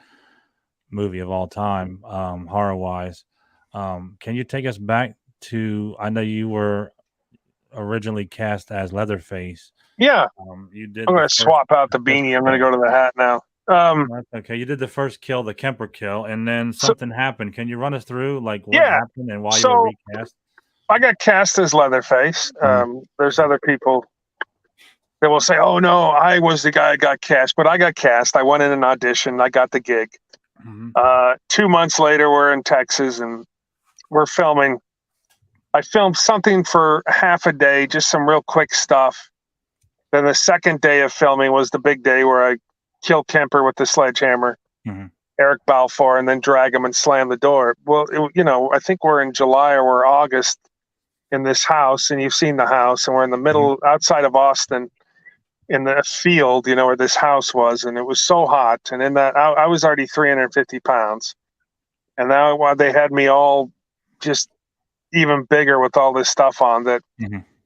S2: movie of all time, horror-wise. Can you take us back to? I know you were originally cast as Leatherface.
S3: Yeah,
S2: you did.
S3: I'm going to swap out the beanie. I'm going to go to the hat now.
S2: Okay, you did the first kill, the Kemper kill, and then something happened. Can you run us through what happened and why you were recast?
S3: I got cast as Leatherface. There's other people that will say, "Oh no, I was the guy that got cast," but I got cast. I went in an audition. I got the gig. 2 months later, we're in Texas and we're filming. I filmed something for half a day, just some real quick stuff. Then the second day of filming was the big day where I killed Kemper with the sledgehammer. Eric Balfour and then drag him and slam the door. Well, I think we're in July or we're August in this house, and you've seen the house, and we're in the middle outside of Austin in the field, where this house was, and it was so hot. And in that, I was already 350 pounds. And now while they had me all just even bigger with all this stuff on that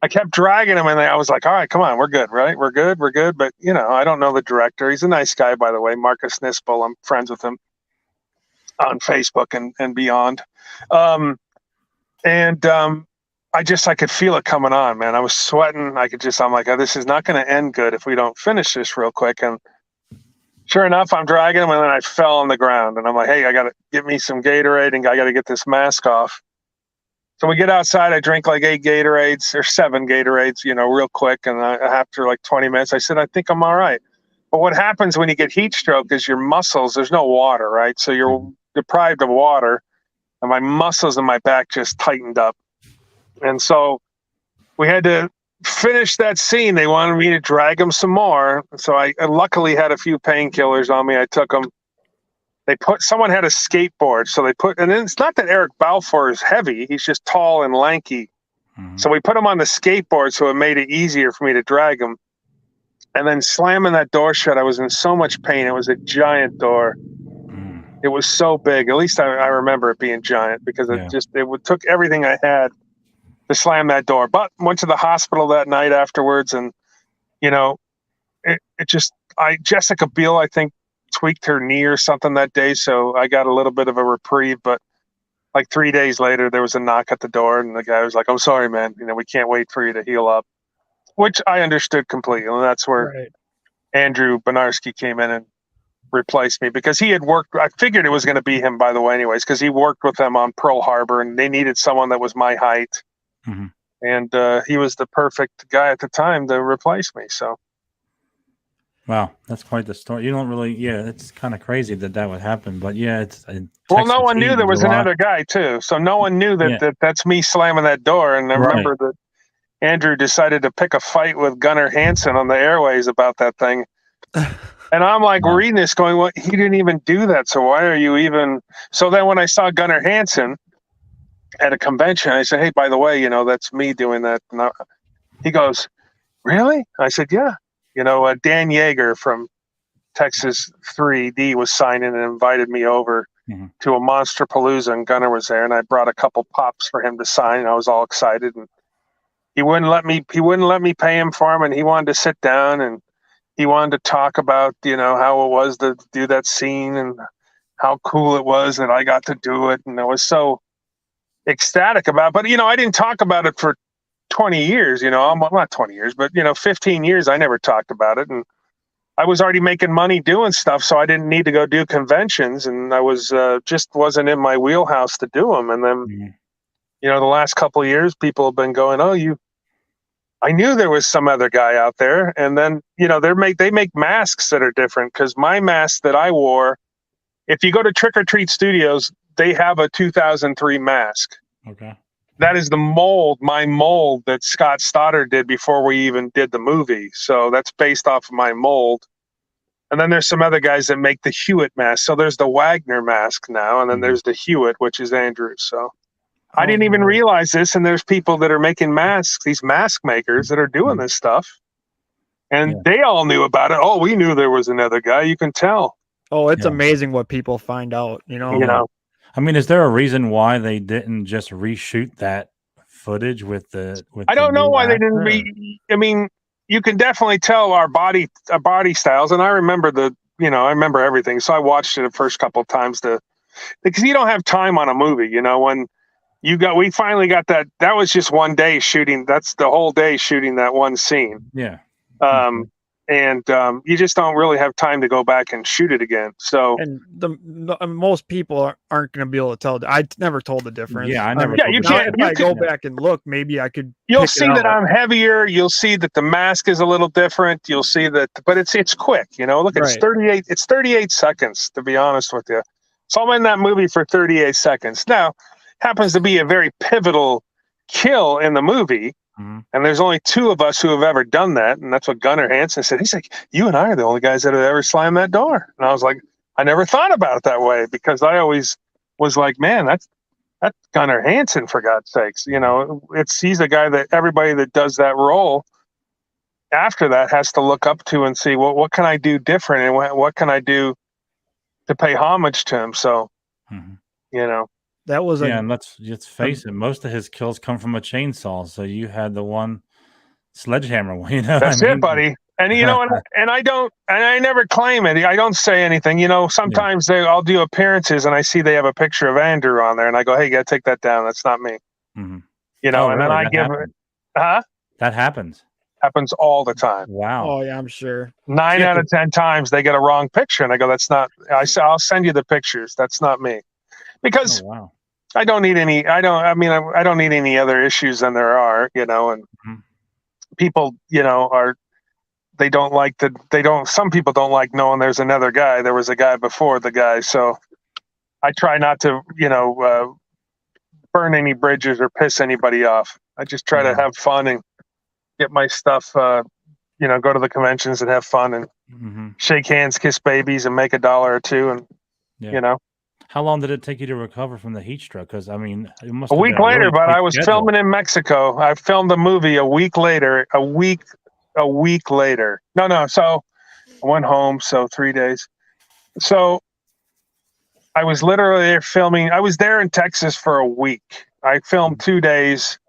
S3: I kept dragging him, and I was like, all right, come on, we're good, right? We're good. But, I don't know the director. He's a nice guy, by the way, Marcus Nispel. I'm friends with him on Facebook and beyond. I could feel it coming on, man. I was sweating. I'm like, oh, this is not going to end good if we don't finish this real quick. And sure enough, I'm dragging him, and then I fell on the ground. And I'm like, hey, I got to get me some Gatorade, and I got to get this mask off. So we get outside. I drink like 8 Gatorades or 7 Gatorades, real quick. And after like 20 minutes, I said, I think I'm all right. But what happens when you get heat stroke is your muscles, there's no water, right? So you're deprived of water, and my muscles in my back just tightened up. And so we had to finish that scene. They wanted me to drag him some more. So I luckily had a few painkillers on me. I took them. Someone had a skateboard. So and then it's not that Eric Balfour is heavy. He's just tall and lanky. So we put him on the skateboard, so it made it easier for me to drag him. And then slamming that door shut, I was in so much pain. It was a giant door. It was so big. At least I remember it being giant, because it took everything I had to slam that door. But went to the hospital that night afterwards, and Jessica Biel, I think, tweaked her knee or something that day, so I got a little bit of a reprieve. But like 3 days later, there was a knock at the door, and the guy was like, I'm sorry, man, we can't wait for you to heal up, which I understood completely. And that's where Andrew Benarski came in and replaced me, because he had worked. I figured it was going to be him, by the way, anyways, because he worked with them on Pearl Harbor, and they needed someone that was my height. And he was the perfect guy at the time to replace me. So,
S2: wow, that's quite the story. You don't really, it's kind of crazy that would happen. But it's
S3: well, no one knew there was another guy too. So no one knew that's me slamming that door. And I remember that Andrew decided to pick a fight with Gunnar Hansen on the airways about that thing. And I'm like reading this, going, "Well, he didn't even do that. So why are you even?" So then when I saw Gunnar Hansen at a convention, I said, hey, by the way, that's me doing that. And he goes, really? I said, yeah. Dan Yeager from Texas 3D was signing and invited me over to a Monster Palooza, and Gunnar was there, and I brought a couple pops for him to sign, and I was all excited. And he wouldn't let me pay him for him, and he wanted to sit down, and he wanted to talk about, how it was to do that scene and how cool it was that I got to do it. And I was so ecstatic about it. But I didn't talk about it for 20 years. I'm not 20 years, but 15 years I never talked about it, and I was already making money doing stuff, so I didn't need to go do conventions, and I was just wasn't in my wheelhouse to do them. And then the last couple of years, people have been going, I knew there was some other guy out there. And then they make masks that are different, because my mask that I wore, if you go to Trick or Treat Studios, they have a 2003 mask. Okay. That is my mold that Scott Stoddard did before we even did the movie. So that's based off of my mold. And then there's some other guys that make the Hewitt mask. So there's the Wagner mask now, and then there's the Hewitt, which is Andrew's. So I didn't even realize this. And there's people that are making masks, these mask makers that are doing this stuff. And they all knew about it. Oh, we knew there was another guy. You can tell.
S4: Oh, it's amazing what people find out,
S2: I mean, is there a reason why they didn't just reshoot that footage with
S3: I don't know why they didn't I mean, you can definitely tell our body styles, and I remember I remember everything. So I watched it the first couple of times because you don't have time on a movie, when we finally got that was just one day shooting. That's the whole day shooting that one scene.
S2: Yeah.
S3: And you just don't really have time to go back and shoot it again. So,
S4: and most people aren't going to be able to tell. I never told the difference.
S2: Yeah, I never.
S3: You can't.
S4: If I go back and look, maybe I could.
S3: You'll see that I'm heavier. You'll see that the mask is a little different. You'll see that, but it's quick. Look, it's 38. It's 38 seconds, to be honest with you. So I'm in that movie for 38 seconds. Now, happens to be a very pivotal kill in the movie. And there's only 2 of us who have ever done that. And that's what Gunnar Hansen said. He's like, you and I are the only guys that have ever slammed that door. And I was like, I never thought about it that way because I always was like, man, that's Gunnar Hansen, for God's sakes. You know, he's a guy that everybody that does that role after that has to look up to and see, well, what can I do different and what can I do to pay homage to him? So, you know.
S4: That was
S2: and let's face it, most of his kills come from a chainsaw. So you had the one sledgehammer one, you know.
S3: That's it, buddy. And you know, and I never claim it. I don't say anything. You know, sometimes I'll do appearances and I see they have a picture of Andrew on there, and I go, "Hey, you gotta take that down. That's not me." You know, and then I give it.
S2: That happens.
S3: Happens all the time.
S2: Wow.
S4: Oh yeah, I'm sure.
S3: 9 out of 10 times they get a wrong picture, and I go, "That's not." I'll send you the pictures. That's not me, because I don't need any. I don't need any other issues than there are. You know, and people, you know, some people don't like knowing there's another guy. There was a guy before the guy. So I try not to, you know, burn any bridges or piss anybody off. I just try to have fun and get my stuff, you know, go to the conventions and have fun and shake hands, kiss babies, and make $1 or $2. And, you know.
S2: How long did it take you to recover from the heat stroke? Because, I mean, it must
S3: a
S2: have
S3: week
S2: been
S3: later,
S2: really
S3: but I was
S2: schedule.
S3: filming in Mexico. I filmed the movie a week later, a week later. No. So I went home. So 3 days. So I was literally filming. I was there in Texas for a week. I filmed 2 days.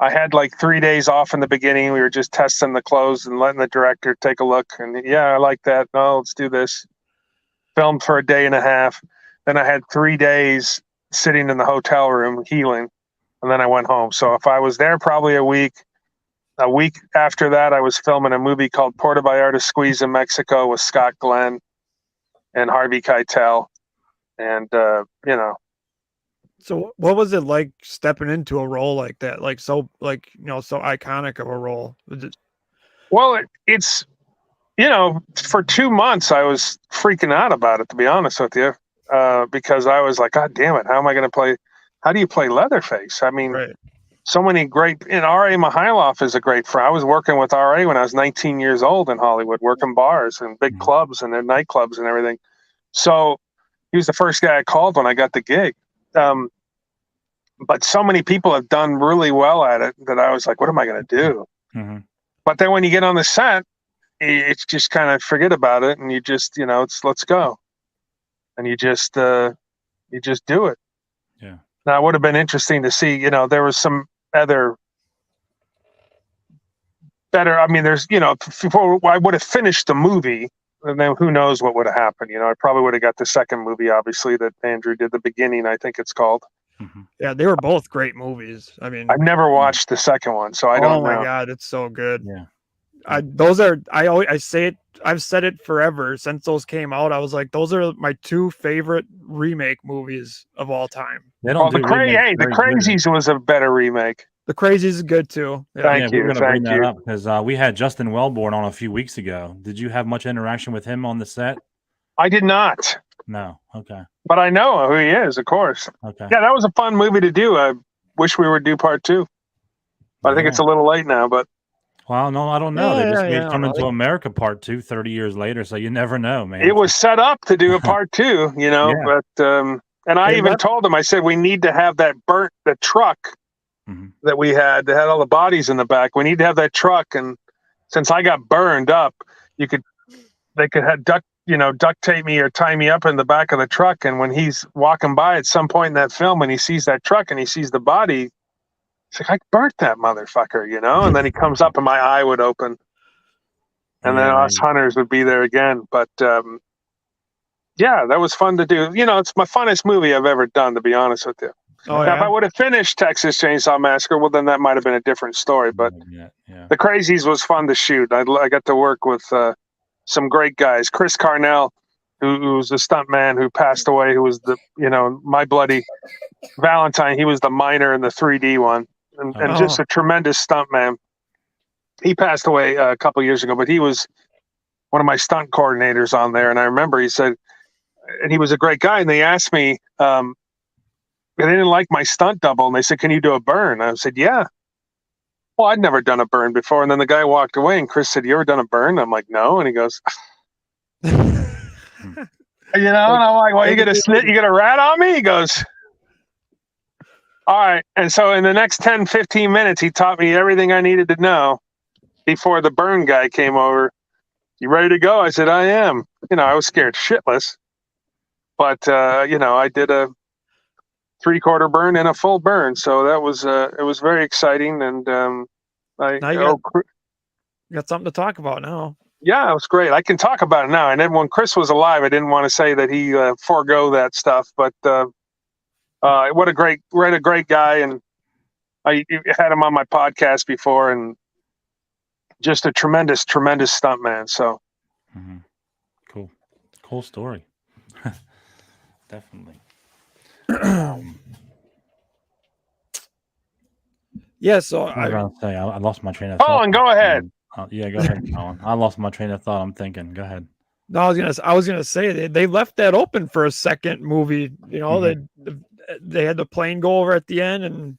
S3: I had like 3 days off in the beginning. We were just testing the clothes and letting the director take a look. And yeah, I like that. No, let's do this. Filmed for a day and a half. Then I had 3 days sitting in the hotel room healing. And then I went home. So if I was there probably a week after that, I was filming a movie called Puerto Vallarta Squeeze in Mexico with Scott Glenn and Harvey Keitel. And, you know.
S4: So what was it like stepping into a role like that? Like, so, like, you know, so iconic of a role?
S3: Well, it's, you know, for 2 months, I was freaking out about it, to be honest with you, because I was like, God damn it, how am I going to play? How do you play Leatherface? I mean, so many great, and R.A. Mihailoff is a great friend. I was working with R.A. when I was 19 years old in Hollywood, working bars and big clubs and nightclubs and everything. So he was the first guy I called when I got the gig. But so many people have done really well at it that I was like, what am I going to do? But then when you get on the set, it's just kind of forget about it. And you just, you know, it's let's go. And you just do it.
S2: Yeah.
S3: Now it would have been interesting to see, you know, there was some other better, I mean, there's, you know, before I would have finished the movie, and then who knows what would have happened. You know, I probably would have got the second movie, obviously, that Andrew did, The Beginning, I think it's called.
S4: Yeah, they were both great movies. I mean,
S3: I've never watched the second one, so I don't know.
S4: Oh my God, it's so good.
S2: Yeah.
S4: I say it, I've said it forever since those came out. I was like, those are my 2 favorite remake movies of all time.
S2: They don't
S3: The Crazies was a better remake.
S4: The Crazies is good too.
S2: Yeah. Thank you. We're going to bring that up because we had Justin Wellborn on a few weeks ago. Did you have much interaction with him on the set?
S3: I did not.
S2: No. Okay.
S3: But I know who he is, of course.
S2: Okay.
S3: Yeah, that was a fun movie to do. I wish we would do part 2. But I think it's a little late now, but.
S2: Well, no, I don't know. They just made Coming to America part 2 30 years later, so you never know, man.
S3: It was set up to do a part 2, you know, but and I even told them, I said, we need to have that the truck that we had that had all the bodies in the back. We need to have that truck, and since I got burned up, they could have duct tape me or tie me up in the back of the truck, and when he's walking by at some point in that film and he sees that truck and he sees the body, he's like, I burnt that motherfucker, you know? And then he comes up and my eye would open. And then us hunters would be there again. But, yeah, that was fun to do. You know, it's my funnest movie I've ever done, to be honest with you. Now, if I would have finished Texas Chainsaw Massacre, well, then that might have been a different story. But The Crazies was fun to shoot. I got to work with some great guys. Chris Carnell, who was the stuntman who passed away, who was my bloody Valentine. He was the miner in the 3D one. And just a tremendous stuntman. He passed away a couple years ago, but he was one of my stunt coordinators on there. And I remember he said, and he was a great guy. And they asked me, they didn't like my stunt double. And they said, can you do a burn? I said, yeah. Well, I'd never done a burn before. And then the guy walked away and Chris said, you ever done a burn? I'm like, no. And he goes, And I'm like, well, you gonna rat on me? He goes, all right. And so in the next 10, 15 minutes, he taught me everything I needed to know before the burn guy came over. You ready to go? I said, I am. I was scared shitless. But, I did a 3/4 burn and a full burn. So that was, it was very exciting. And
S4: Now you got something to talk about now.
S3: yeah, it was great. I can talk about it now. And then when Chris was alive, I didn't want to say that he forego that stuff. But what a great guy. And I had him on my podcast before, and just a tremendous stuntman. So
S2: cool story. Definitely.
S4: Yeah, so
S2: I was gonna say I lost my train of thought.
S3: Colin, go ahead.
S2: Yeah, go ahead, Colin. I lost my train of thought. I'm thinking. Go ahead.
S4: No, I was gonna say they left that open for a second movie. They had the plane go over at the end, and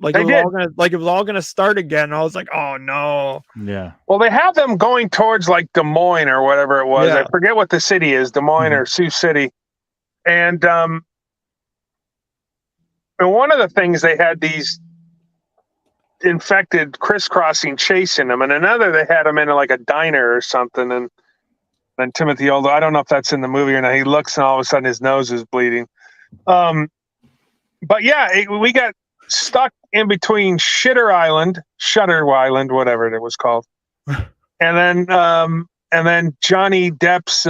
S4: it was all gonna start again. I was like, oh no.
S2: Yeah.
S3: Well, they have them going towards like Des Moines or whatever it was.
S4: Yeah.
S3: I forget what the city is, Des Moines or Sioux City. And one of the things, they had these infected crisscrossing chasing them, and another they had them in like a diner or something. And then Timothy Oldo, I don't know if that's in the movie or not. He looks, and all of a sudden his nose is bleeding. But yeah, we got stuck in between Shutter Island, whatever it was called, and then Johnny Depp's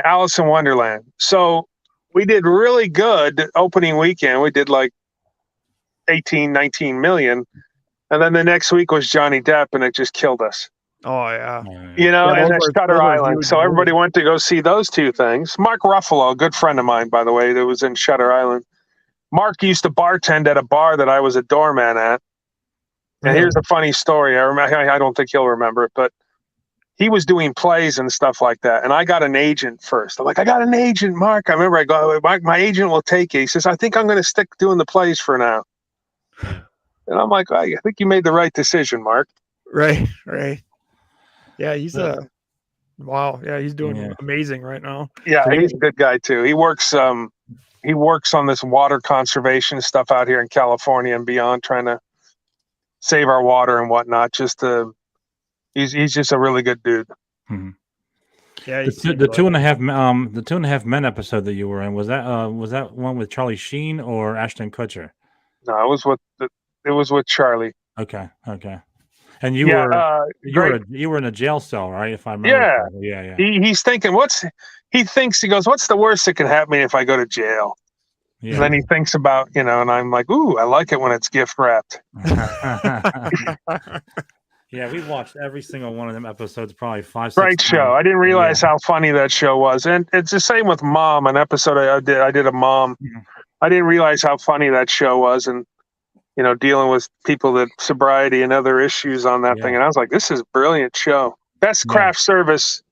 S3: Alice in Wonderland. So we did really good opening weekend. We did like 18, 19 million. And then the next week was Johnny Depp, and it just killed us.
S4: Oh yeah.
S3: And then Shutter Island. So everybody went to go see those two things. Mark Ruffalo, a good friend of mine, by the way, that was in Shutter Island. Mark used to bartend at a bar that I was a doorman at. And here's a funny story. I don't think he'll remember it, but he was doing plays and stuff like that. And I got an agent first. I'm like, I got an agent, Mark. I remember I go, my agent will take you. He says, I think I'm going to stick doing the plays for now. And I'm like, I think you made the right decision, Mark.
S4: Right. Yeah, he's wow. Yeah, he's doing amazing right now.
S3: Yeah, he's a good guy too. He works on this water conservation stuff out here in California and beyond, trying to save our water and whatnot. He's just a really good dude.
S2: Mm-hmm.
S4: Yeah,
S2: the 2.5 Men episode that you were in, was that one with Charlie Sheen or Ashton Kutcher?
S3: No, it was with Charlie.
S2: Okay. And you were in a jail cell, right? If I remember. Yeah.
S3: He's thinking, he goes, what's the worst that can happen if I go to jail? Yeah. And then he thinks about, and I'm like, ooh, I like it when it's gift wrapped.
S2: Yeah, we watched every single one of them episodes, probably 5-6
S3: Great
S2: times.
S3: show. I didn't realize how funny that show was. And it's the same with Mom, an episode I did a Mom. Mm-hmm. I didn't realize how funny that show was, and dealing with people that sobriety and other issues on that thing. And I was like, this is a brilliant show. Best craft service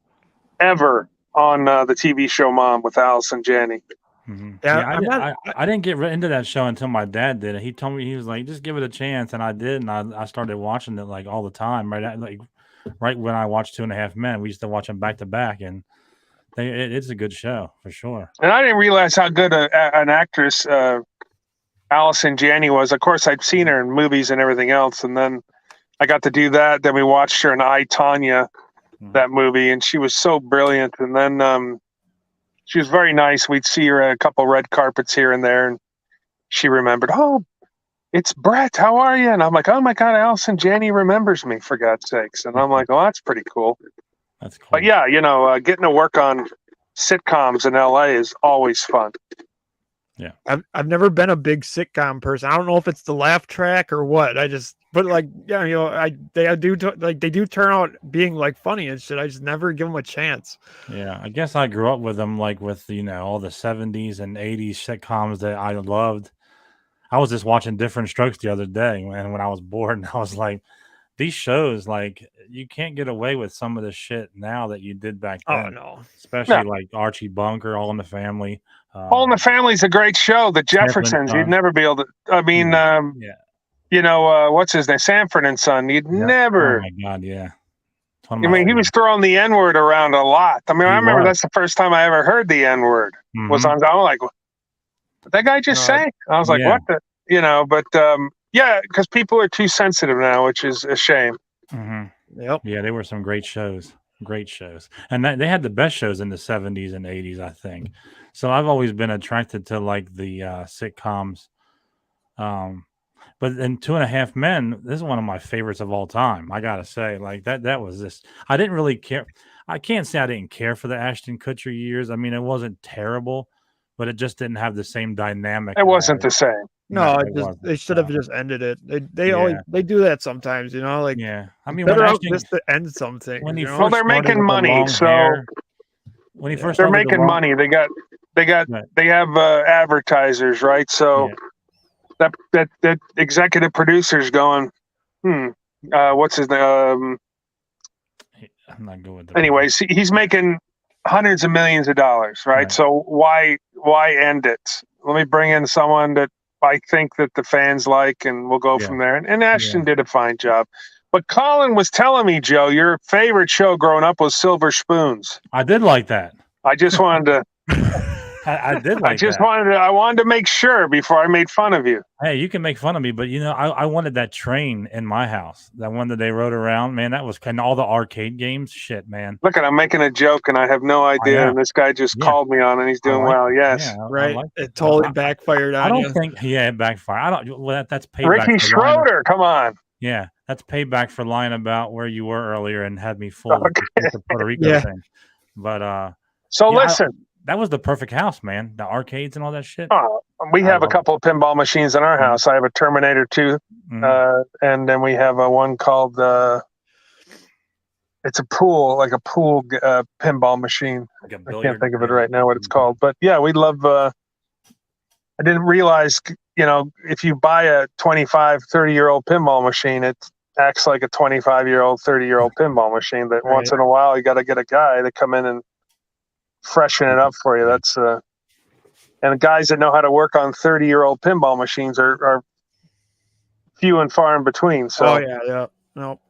S3: ever on the TV show Mom with Alice and Janney.
S2: Mm-hmm. Yeah, I didn't get into that show until my dad did it. He told me, he was like, just give it a chance, and I did, and I started watching it like all the time. Right when I watched 2.5 Men, we used to watch them back to back, and it's a good show for sure. And I
S3: didn't realize how good an actress Allison Janney was. Of course, I'd seen her in movies and everything else, and then I got to do that. Then we watched her in I, Tonya, that movie, and she was so brilliant. And then she was very nice. We'd see her at a couple red carpets here and there, and she remembered, oh, it's Brett. How are you? And I'm like, oh my God, Allison Janney remembers me, for God's sakes. And I'm like, oh, that's pretty cool.
S2: That's cool.
S3: But yeah, getting to work on sitcoms in LA is always fun.
S4: Yeah, I've never been a big sitcom person. I don't know if it's the laugh track or what. They do turn out being like funny and shit. I just never give them a chance.
S2: Yeah, I guess I grew up with them, like with all the 70s and 80s sitcoms that I loved. I was just watching Different Strokes the other day, and when I was bored, and I was like, these shows, like, you can't get away with some of the shit now that you did back then.
S4: Oh no,
S2: especially like Archie Bunker, All in the Family.
S3: All in the Family's a great show. The Jeffersons, you'd never be able to. I mean, what's his name? Sanford and Son. You'd never.
S2: Oh my God, yeah. One of
S3: I
S2: my
S3: mean, he was
S2: favorites.
S3: throwing the N-word around a lot. I mean, I
S2: He
S3: remember
S2: was.
S3: that's the first time I ever heard the N-word was
S2: Mhm.
S3: on. I'm like, what did that guy just say? I was like,
S2: Yeah.
S3: what the, but yeah, because people are too sensitive now, which is a shame.
S2: Mhm.
S4: Yep.
S2: Yeah, they were some great shows. Great shows. And they had the best shows in the 70s and 80s, I think. So I've always been attracted to like the sitcoms. But in Two and a Half Men, this is one of my favorites of all time. I gotta say, like that was this. I didn't really care. I can't say I didn't care for the Ashton Kutcher years. I mean, it wasn't terrible, but it just didn't have the same dynamic.
S3: It wasn't
S2: as,
S3: the same.
S4: No,
S2: it wasn't.
S4: they should have
S2: So,
S4: just ended it. They always
S2: yeah,
S4: they do that sometimes, like
S2: yeah. I
S4: it's
S2: mean, when
S4: better out
S2: Ashton,
S4: just to end something,
S2: when he
S3: Well,
S2: first
S3: they're
S2: started
S3: making
S2: with the
S3: money,
S2: long
S3: so
S2: hair, when he
S4: Yeah.
S2: first
S3: they're
S2: started with the
S3: making
S2: long,
S3: money.
S2: right,
S3: They have advertisers, right? So
S2: yeah,
S3: that executive producer's going, what's his name?
S2: I'm not good with the.
S3: Anyways, he's making hundreds of millions of dollars, right?
S2: Right.
S3: So why end it? Let me bring in someone that I think that the fans like, and we'll go
S2: Yeah.
S3: from there. And Ashton did a fine job. But Colin was telling me, Joe, your favorite show growing up was Silver Spoons.
S2: I did like that.
S3: I just wanted to.
S2: I did like that.
S3: I wanted to make sure before I made fun of you.
S2: Hey, you can make fun of me, but I wanted that train in my house. That one that they rode around, man. That was kind of all the arcade games. Shit, man.
S3: Look at I'm making a joke and I have no idea,
S2: know.
S3: and this guy just
S2: Yeah.
S3: called me on, and he's doing
S2: like
S3: well.
S2: it.
S3: Yes,
S2: Yeah, I
S4: right?
S2: like
S4: It totally
S2: I
S4: backfired on
S2: don't
S4: you.
S2: think. Yeah, it backfired. I don't. Well, that's payback.
S3: Ricky
S2: for lying.
S3: Schroeder, come on.
S2: Yeah, that's payback for lying about where you were earlier and had me fooled with the Puerto Rico
S4: Yeah.
S2: thing. But
S3: So
S2: yeah,
S3: listen,
S2: that was the perfect house, man. The arcades and all that shit.
S3: we
S2: I
S3: have a
S2: love
S3: couple of pinball machines in our
S2: Mhm.
S3: house. I have a Terminator 2,
S2: Mhm.
S3: and then we have a one called it's a pool pinball machine.
S2: Like a
S3: I can't
S2: billiard
S3: think of it
S2: table.
S3: right now what it's called, but yeah, we love. I didn't realize, if you buy a 25, 30-year-old pinball machine, it acts like a 25-year-old, 30-year-old pinball machine. That once
S4: Right.
S3: in a while you got to get a guy to come in and freshen it up for you. That's and the guys that know how to work on 30-year-old pinball machines are few and far in between. So,
S4: Oh yeah. No.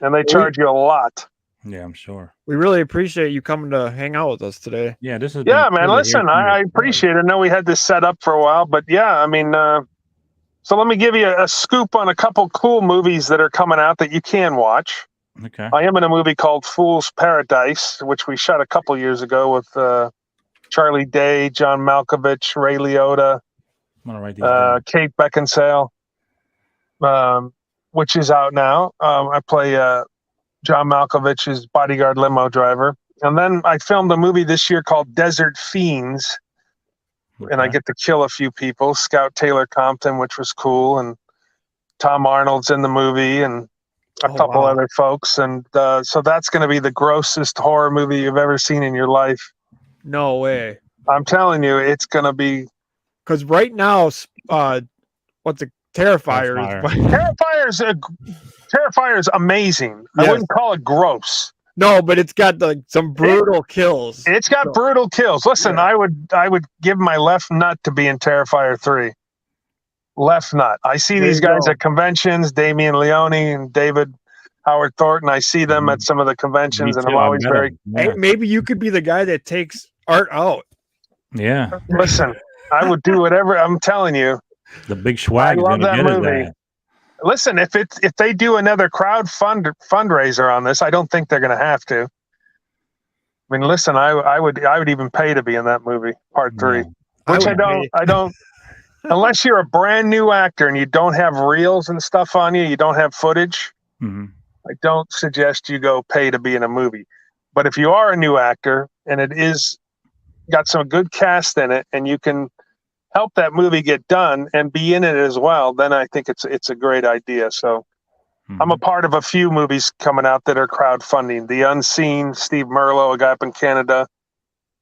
S3: and they charge you a lot.
S2: Yeah, I'm sure.
S4: We really appreciate you coming to hang out with us today.
S2: Yeah, this is.
S3: Yeah, man. Listen, I appreciate it. I know we had this set up for a while, but yeah, I mean, so let me give you a scoop on a couple cool movies that are coming out that you can watch.
S2: Okay.
S3: I am in a movie called Fool's Paradise, which we shot a couple years ago with Charlie Day, John Malkovich, Ray Liotta,
S2: I'm gonna write these down.
S3: Kate Beckinsale, which is out now. I play John Malkovich's bodyguard limo driver. And then I filmed a movie this year called Desert Fiends, and I
S2: Okay.
S3: get to kill a few people. Scout Taylor Compton, which was cool, and Tom Arnold's in the movie, and a couple
S4: wow.
S3: other folks. And so that's going to be the grossest horror movie you've ever seen in your life.
S4: No way.
S3: I'm telling you, it's going to be.
S4: Because right now, what's the Terrifier?
S3: Terrifier is amazing.
S4: Yes.
S3: I wouldn't call it gross.
S4: No, but it's got like some brutal kills.
S3: It's got brutal kills. Listen,
S4: Yeah.
S3: I would give my left nut to be in Terrifier 3. Left nut. I see these guys at conventions, Damian Leone and David Howard Thornton. I see them at some of the conventions, and I'm always very.
S4: Hey, maybe you could be the guy that takes Art out.
S2: Yeah.
S3: Listen, I would do whatever. I'm telling you.
S2: The big swag.
S3: I love that movie.
S2: That.
S3: Listen, if they do another fundraiser on this, I don't think they're going to have to. I mean, listen, I would even pay to be in that movie, Part 3, which I don't. Unless you're a brand new actor and you don't have reels and stuff on you, you don't have footage.
S2: Mm-hmm.
S3: I don't suggest you go pay to be in a movie. But if you are a new actor and it is got some good cast in it, and you can help that movie get done and be in it as well, then I think it's a great idea. So I'm a part of a few movies coming out that are crowdfunding. The Unseen, Steve Merlo, a guy up in Canada.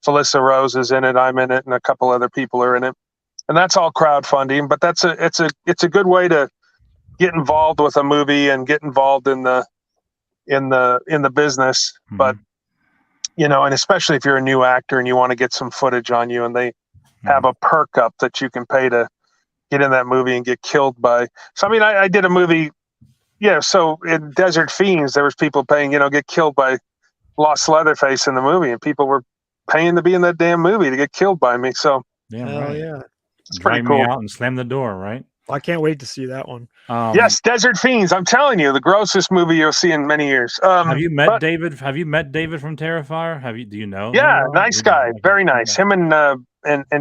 S3: Felissa Rose is in it. I'm in it, and a couple other people are in it. And that's all crowdfunding, but it's a good way to get involved with a movie and get involved in the business.
S2: Mm-hmm.
S3: But and especially if you're a new actor and you want to get some footage on you, and they have a perk up that you can pay to get in that movie and get killed by. So I mean, I did a movie Yeah, so in Desert Fiends, there was people paying, get killed by Lost Leatherface in the movie, and people were paying to be in that damn movie to get killed by me. So
S2: Damn
S4: Hell
S2: right.
S4: yeah.
S3: it's pretty
S2: Drag me
S3: cool.
S2: out and slam the door, right?
S4: I can't wait to see that one.
S3: Yes, Desert Fiends. I'm telling you, the grossest movie you'll see in many years.
S2: Have you met
S3: but,
S2: David? Have you met David from Terrifier? Do you know him?
S3: Yeah,
S2: at all?
S3: nice guy, very nice. Him and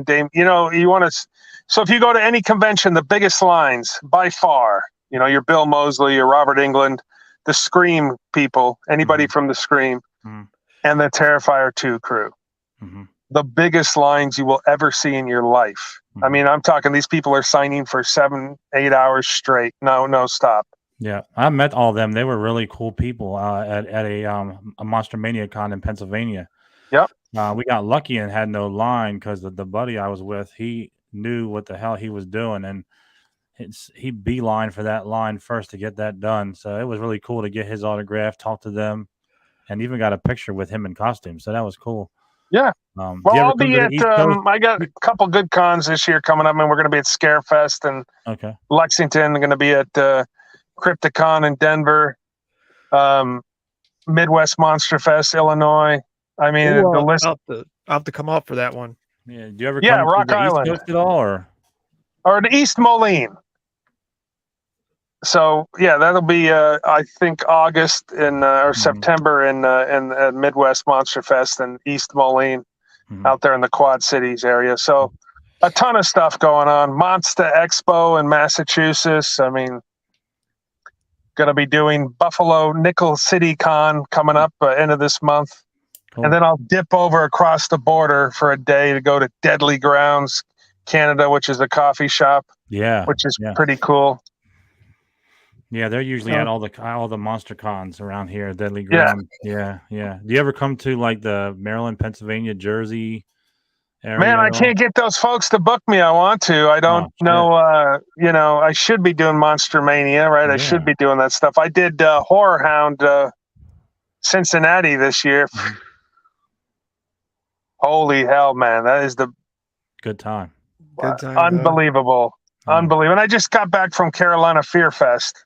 S3: Dame. You want to. So if you go to any convention, the biggest lines by far, your Bill Moseley, your Robert Englund, the Scream people, anybody from the Scream, and the Terrifier 2 crew. The biggest lines you will ever see in your life. I mean, I'm talking. These people are signing for 7-8 hours straight. No stop.
S2: Yeah, I met all of them. They were really cool people at a Monster Mania con in Pennsylvania.
S3: Yep.
S2: We got lucky and had no line because the buddy I was with, he knew what the hell he was doing, and he beeline for that line first to get that done. So it was really cool to get his autograph, talk to them, and even got a picture with him in costume. So that was cool.
S3: Yeah.
S2: Well,
S3: I'll be at. I got a couple good cons this year coming up, and we're going to be at Scarefest and Lexington. We're going to be at Crypticon in Denver, Midwest Monster Fest, Illinois. I mean, the list.
S4: I'll have to come out for that one.
S2: Yeah. Do you ever come
S3: Rock
S2: to the
S3: Island
S2: East Coast at all,
S3: or the East Moline? So yeah, that'll be I think August or September in Midwest Monster Fest and East Moline out there in the Quad Cities area. So a ton of stuff going on. Monster Expo in Massachusetts. I mean, going to be doing Buffalo Nickel City Con coming up end of this month. Cool. And then I'll dip over across the border for a day to go to Deadly Grounds, Canada, which is a coffee shop.
S2: Yeah,
S3: which is pretty cool.
S2: Yeah, they're usually at all the monster cons around here. Deadly Ground. Yeah. Do you ever come to like the Maryland, Pennsylvania, Jersey area?
S3: Man, I can't get those folks to book me. I want to. I don't know. I should be doing Monster Mania, right? Yeah. I should be doing that stuff. I did Horror Hound Cincinnati this year. Holy hell, man! That is the
S2: good time.
S4: Good time.
S3: Unbelievable. Unbelievable. And I just got back from Carolina Fear Fest.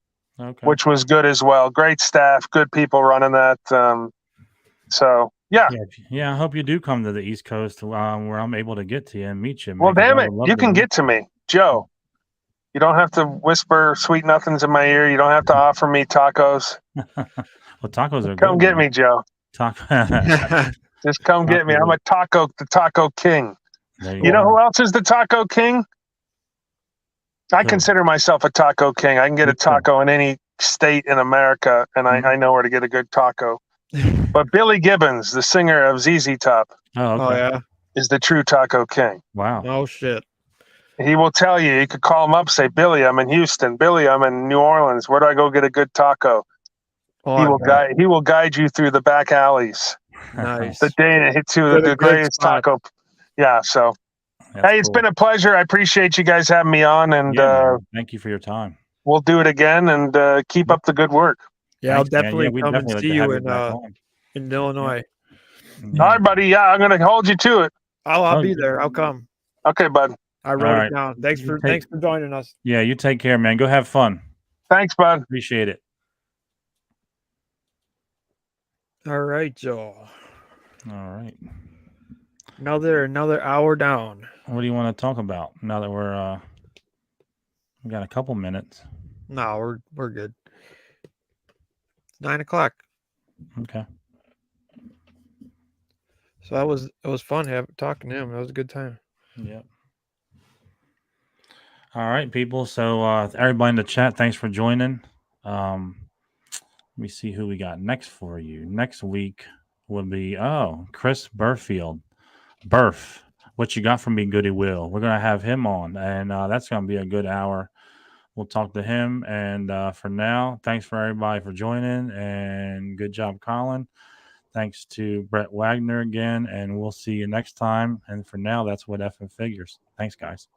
S3: Which was good as well. Great staff, good people running that. So yeah.
S2: I hope you do come to the East Coast where I'm able to get to you and meet you.
S3: Well, damn it, you can get to me, Joe. You don't have to whisper sweet nothings in my ear. You don't have to offer me tacos.
S2: Well, tacos are
S3: come
S2: good.
S3: Get me, Joe. Just come get me. I'm the taco king. You know who else is the taco king? I consider myself a taco king. I can get a taco in any state in America, and I know where to get a good taco. But Billy Gibbons, the singer of ZZ Top, is the true taco king.
S2: Wow.
S4: Oh, shit.
S3: He will tell you. You could call him up, say, Billy, I'm in Houston. Billy, I'm in New Orleans. Where do I go get a good taco? He will guide you through the back alleys.
S4: Nice.
S3: The greatest taco. Yeah, so. That's it's been a pleasure. I appreciate you guys having me on, and
S2: thank you for your time.
S3: We'll do it again, and keep up the good work.
S4: Yeah, I'll definitely come and see you in Illinois.
S3: Yeah. All right, buddy. Yeah, I'm going to hold you to it.
S4: I'll be there. I'll come.
S3: Okay, bud.
S4: I wrote it down. Thanks for joining us.
S2: Yeah, you take care, man. Go have fun.
S3: Thanks, bud.
S2: Appreciate it.
S4: All right, Joe.
S2: All right.
S4: Another hour down.
S2: What do you want to talk about now that we got a couple minutes?
S4: No, we're good. It's 9:00.
S2: Okay.
S4: So it was fun talking to him. It was a good time.
S2: Yep. All right, people. So everybody in the chat, thanks for joining. Let me see who we got next for you. Next week will be Chris Burfield. Burf, what you got from me, Goody Will? We're gonna have him on, and that's gonna be a good hour. We'll talk to him, and for now, thanks for everybody for joining, and good job, Colin. Thanks to Brett Wagner again, and we'll see you next time. And for now, that's what F and Figures. Thanks, guys.